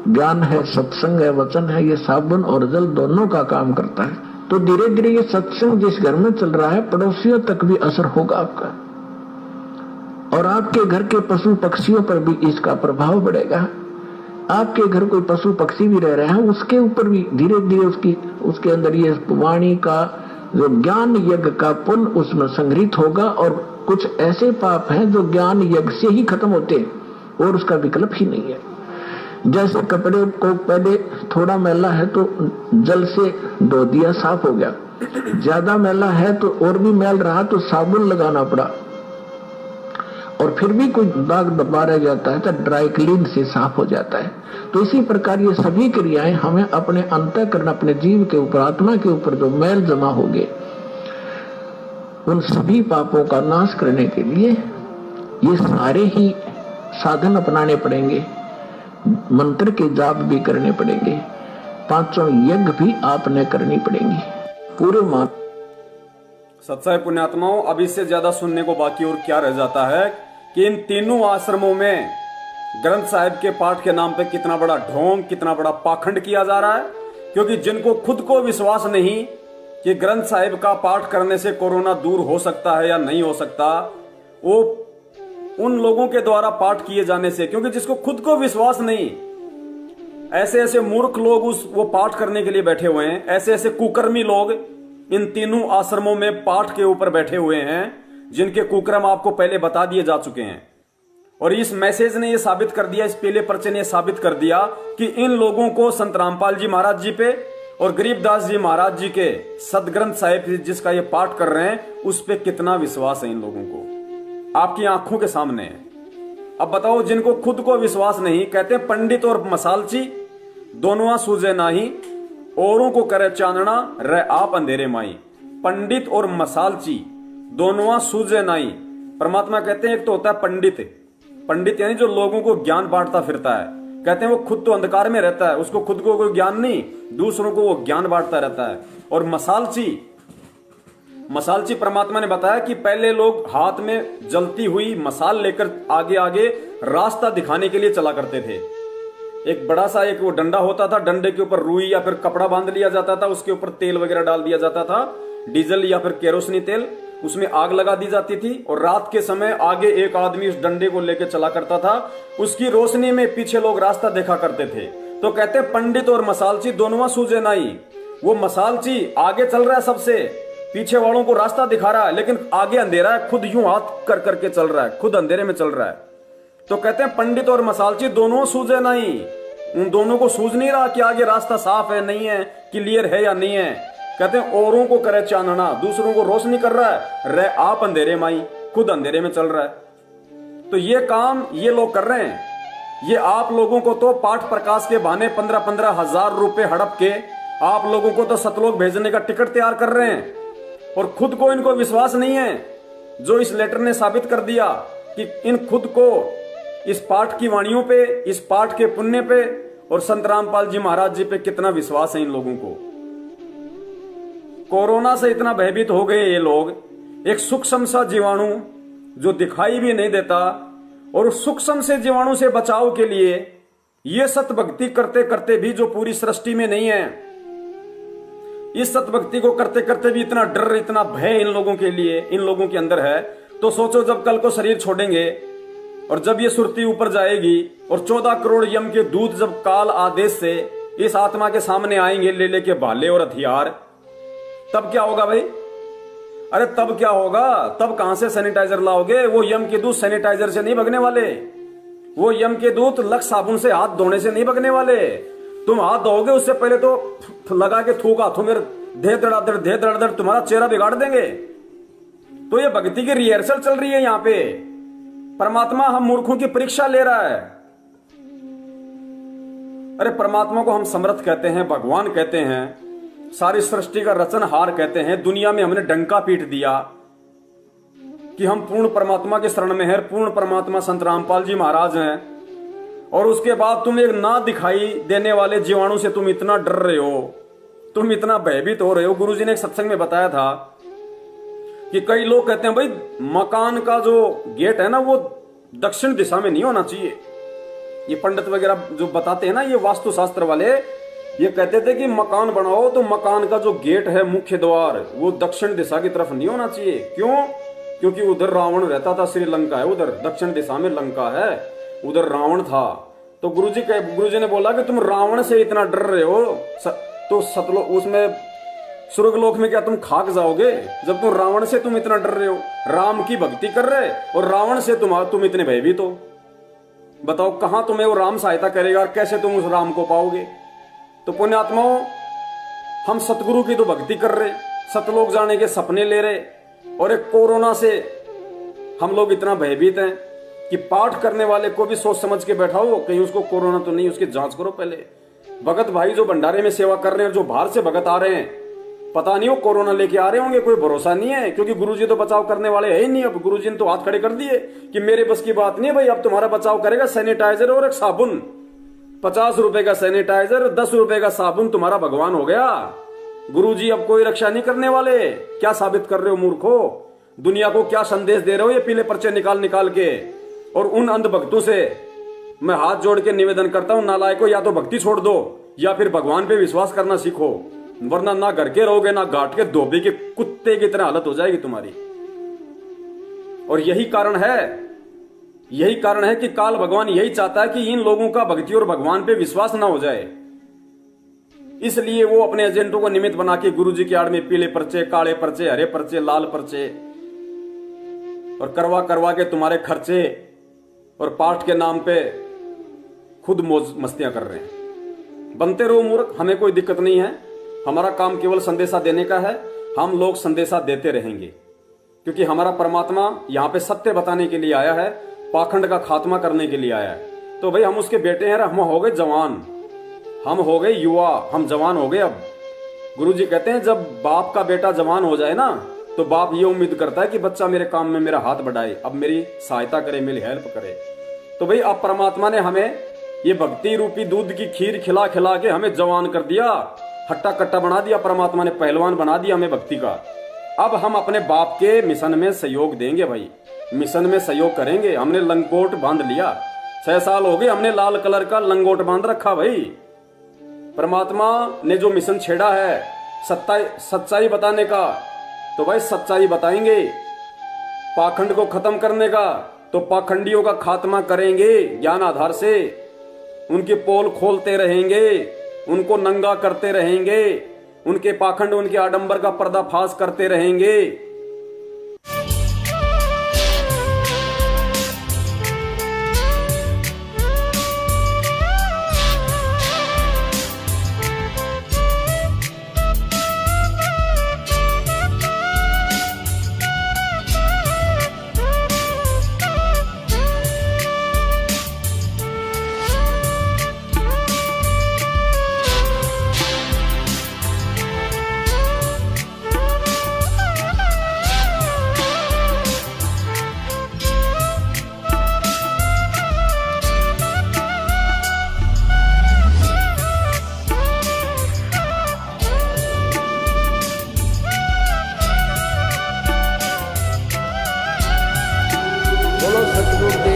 Speaker 2: ज्ञान है, सत्संग है, वचन है, ये साबुन और जल दोनों का काम करता है। तो धीरे धीरे ये सत्संग जिस घर में चल रहा है, पड़ोसियों तक भी असर होगा आपका, और आपके घर के पशु पक्षियों पर भी इसका प्रभाव बढ़ेगा। आपके घर कोई पशु पक्षी भी रह रहे हैं, उसके ऊपर भी धीरे धीरे उसके अंदर ये वाणी का जो ज्ञान यज्ञ का पुण्य उसमें संग्रहित होगा। और कुछ ऐसे पाप हैं जो ज्ञान यज्ञ से ही खत्म होते हैं और उसका विकल्प ही नहीं है। जैसे कपड़े को पहले थोड़ा मैला है तो जल से धो दिया, साफ हो गया। ज्यादा मैला है तो और भी मैल रहा तो साबुन लगाना पड़ा, और फिर भी कोई दाग दबा रह जाता है तो ड्राई क्लीन से साफ हो जाता है। तो इसी प्रकार ये सभी क्रियाएं हमें अपने अंतःकरण, अपने जीव के ऊपर, आत्मा के ऊपर जो मैल जमा हो गए, उन सभी पापों का नाश करने के लिए ये सारे ही साधन अपनाने पड़ेंगे। मंत्र के जाप भी करने पड़ेंगे, पांचों यज्ञ भी आपने करनी पड़ेंगी। पूरे मान
Speaker 1: सत्संग पुण्यात्माओं, अब इससे ज्यादा सुनने को बाकी और क्या रह जाता है कि इन तीनों आश्रमों में ग्रंथ साहिब के पाठ के नाम पे कितना बड़ा ढोंग, कितना बड़ा पाखंड किया जा रहा है। क्योंकि जिनको खुद को विश्वास नहीं कि ग्रंथ साहिब का पाठ करने से कोरोना दूर हो सकता है या नहीं हो सकता, वो उन लोगों के द्वारा पाठ किए जाने से, क्योंकि जिसको खुद को विश्वास नहीं, ऐसे ऐसे मूर्ख लोग वो पाठ करने के लिए बैठे हुए हैं। ऐसे ऐसे कुकर्मी लोग इन तीनों आश्रमों में पाठ के ऊपर बैठे हुए हैं, जिनके कुकर्म आपको पहले बता दिए जा चुके हैं। और इस मैसेज ने यह साबित कर दिया, इस पहले पर्चे ने यह साबित कर दिया कि इन लोगों को संत रामपाल जी महाराज जी पे और गरीबदास जी महाराज जी के सदग्रंथ साहिब जिसका ये पाठ कर रहे हैं, उस पे कितना विश्वास है इन लोगों को, आपकी आंखों के सामने है। अब बताओ, जिनको खुद को विश्वास नहीं, कहते हैं पंडित और मसालची दोनों सूझे नाही, औरों को करे चांदना रह आप अंधेरे माई। पंडित और मसालची दोनों सूझे नाही। परमात्मा कहते हैं एक तो होता है पंडित, पंडित यानी जो लोगों को ज्ञान बांटता फिरता है। कहते हैं वो खुद तो अंधकार में रहता है, उसको खुद को कोई ज्ञान नहीं, दूसरों को वो ज्ञान बांटता रहता है। और मसालची परमात्मा ने बताया कि पहले लोग हाथ में जलती हुई मसाल लेकर आगे आगे रास्ता दिखाने के लिए चला करते थे। एक बड़ा सा एक वो डंडा होता था, डंडे के ऊपर रुई या फिर कपड़ा बांध लिया जाता था, उसके ऊपर तेल वगैरह डाल दिया जाता था, डीजल या फिर केरोसिनी तेल, उसमें आग लगा दी जाती थी। और रात के समय आगे एक आदमी इस डंडे को लेकर चला करता था, उसकी रोशनी में पीछे लोग रास्ता देखा करते थे। तो कहते हैं पंडित और मसालची दोनों सूझे नाई। वो मसालची आगे चल रहा है, सबसे पीछे वालों को रास्ता दिखा रहा है, लेकिन आगे अंधेरा है, खुद यूं हाथ कर करके चल रहा है, खुद अंधेरे में चल रहा है। तो कहते हैं पंडित और मसालची दोनों सूझे नहीं, उन दोनों को सूझ नहीं रहा कि आगे रास्ता साफ है नहीं है, क्लियर है या नहीं है। कहते हैं औरों को करे चांदना, दूसरों को रोशनी कर रहा है, रह आप अंधेरे माई, खुद अंधेरे में चल रहा है। तो ये काम ये लोग कर रहे हैं। ये आप लोगों को तो पाठ प्रकाश के बहाने 15-15 हजार रुपए हड़प के आप लोगों को तो सतलोक भेजने का टिकट तैयार कर रहे हैं, और खुद को इनको विश्वास नहीं है। जो इस लेटर ने साबित कर दिया कि इन खुद को इस पाठ की वाणियों पे, इस पाठ के पुण्य पे और संत रामपाल जी महाराज जी पे कितना विश्वास है इन लोगों को। कोरोना से इतना भयभीत हो गए ये लोग, एक सूक्ष्म सा जीवाणु जो दिखाई भी नहीं देता, और उस सूक्ष्म से जीवाणु से बचाव के लिए ये सतभक्ति करते करते भी जो पूरी सृष्टि में नहीं है, इस सतभक्ति को करते करते भी इतना डर, इतना भय इन लोगों के लिए, इन लोगों के अंदर है। तो सोचो जब कल को शरीर छोड़ेंगे और जब ये सुरती ऊपर जाएगी और 14 करोड़ यम के दूत जब काल आदेश से इस आत्मा के सामने आएंगे ले लेके भाले और हथियार, तब क्या होगा भाई? अरे तब क्या होगा? तब कहां से सैनिटाइजर लाओगे? वो यम के दूत सैनिटाइजर से नहीं भगने वाले, वो यम के दूत लक्स साबुन से हाथ धोने से नहीं भगने वाले। तुम हाथ धोगे उससे पहले तो लगा के थूक हाथों में धे धड़ाधड़ तुम्हारा चेहरा बिगाड़ देंगे। तो ये भक्ति की रिहर्सल चल रही है यहाँ पे। परमात्मा हम मूर्खों की परीक्षा ले रहा है। अरे परमात्मा को हम समर्थ कहते हैं, भगवान कहते हैं, सारी सृष्टि का रचनहार कहते हैं। दुनिया में हमने डंका पीट दिया कि हम पूर्ण परमात्मा के शरण में हैं, पूर्ण परमात्मा संत रामपाल जी महाराज हैं, और उसके बाद तुम एक ना दिखाई देने वाले जीवाणु से तुम इतना डर रहे हो, तुम इतना भयभीत हो रहे हो। गुरुजी ने एक सत्संग में बताया था कि कई लोग कहते हैं भाई मकान का जो गेट है ना वो दक्षिण दिशा में नहीं होना चाहिए। ये पंडित वगैरह जो बताते हैं ना, ये वास्तुशास्त्र वाले, ये कहते थे कि मकान बनाओ तो मकान का जो गेट है, मुख्य द्वार, वो दक्षिण दिशा की तरफ नहीं होना चाहिए। क्यों? क्योंकि उधर रावण रहता था, श्रीलंका है उधर, दक्षिण दिशा में लंका है, उधर रावण था। तो गुरुजी ने बोला कि तुम रावण से इतना डर रहे हो, तो सतलोक उसमें स्वर्गलोक में क्या तुम खाक जाओगे? जब तुम रावण से तुम इतना डर रहे हो, राम की भक्ति कर रहे और रावण से तुम इतने भयभीत हो, बताओ कहां तुम्हें वो राम सहायता करेगा और कैसे तुम उस राम को पाओगे? तो पुण्यात्माओं, हम सतगुरु की तो भक्ति कर रहे, सतलोक जाने के सपने ले रहे, और एक कोरोना से हम लोग इतना भयभीत हैं कि पाठ करने वाले को भी सोच समझ के बैठाओ, कहीं उसको कोरोना तो नहीं, उसकी जांच करो पहले। भगत भाई जो भंडारे में सेवा कर रहे हैं, जो बाहर से भगत आ रहे हैं, पता नहीं वो कोरोना लेके आ रहे होंगे, कोई भरोसा नहीं है, क्योंकि गुरुजी तो बचाव करने वाले है ही नहीं। अब गुरुजी ने तो हाथ खड़े कर दिए कि मेरे बस की बात नहीं है भाई, अब तुम्हारा बचाव करेगा सैनिटाइजर और एक साबुन। 50 रुपए का सैनिटाइजर, 10 रुपए का साबुन, तुम्हारा भगवान हो गया। गुरुजी अब कोई रक्षा नहीं करने वाले। क्या साबित कर रहे हो मूर्खो? दुनिया को क्या संदेश दे रहे हो ये पीले पर्चे निकाल निकाल के? और उन अंधभक्तों से मैं हाथ जोड़ के निवेदन करता हूं, नालायकों, या तो भक्ति छोड़ दो या फिर भगवान पे विश्वास करना सीखो, वरना ना घर के रहोगे ना घाट के धोबी के कुत्ते की तरह हालत हो जाएगी तुम्हारी। और यही कारण है कि काल भगवान यही चाहता है कि इन लोगों का भक्ति और भगवान पे विश्वास ना हो जाए। इसलिए वो अपने एजेंटों को निमित्त बना के गुरुजी की आड़ में पीले पर्चे, काले पर्चे, हरे पर्चे, लाल पर्चे और करवा करवा के तुम्हारे खर्चे और पाठ के नाम पे खुद मौज मस्तियां कर रहे हैं। बनते रहो मूर्ख, हमें कोई दिक्कत नहीं है। हमारा काम केवल संदेशा देने का है। हम लोग संदेशा देते रहेंगे, क्योंकि हमारा परमात्मा यहाँ पे सत्य बताने के लिए आया है, पाखंड का खात्मा करने के लिए आया है। तो भाई हम उसके बेटे हैं, हम हो गए जवान, हम हो गए युवा, हम जवान हो गए। अब गुरुजी कहते हैं जब बाप का बेटा जवान हो जाए ना, तो बाप ये उम्मीद करता है कि बच्चा मेरे काम में मेरा हाथ बढ़ाए, अब मेरी सहायता करे, मेरी हेल्प करे। तो भाई अब परमात्मा ने हमें ये भक्ति रूपी दूध की खीर खिला खिला के हमें जवान कर दिया, हट्टा कट्टा बना दिया। परमात्मा ने पहलवान बना दिया हमें भक्ति का। अब हम अपने बाप के मिशन में सहयोग देंगे भाई, मिशन में सहयोग करेंगे। हमने लंगोट बांध लिया, 6 साल हो गए हमने लाल कलर का लंगोट बांध रखा भाई। परमात्मा ने जो मिशन छेड़ा है सच्चाई बताने का, तो भाई सच्चाई बताएंगे। पाखंड को खत्म करने का, तो पाखंडियों का खात्मा करेंगे ज्ञान आधार से। उनकी पोल खोलते रहेंगे, उनको नंगा करते रहेंगे, उनके पाखंड, उनके आडंबर का पर्दाफाश करते रहेंगे।
Speaker 2: बोलो सतगुरुदेव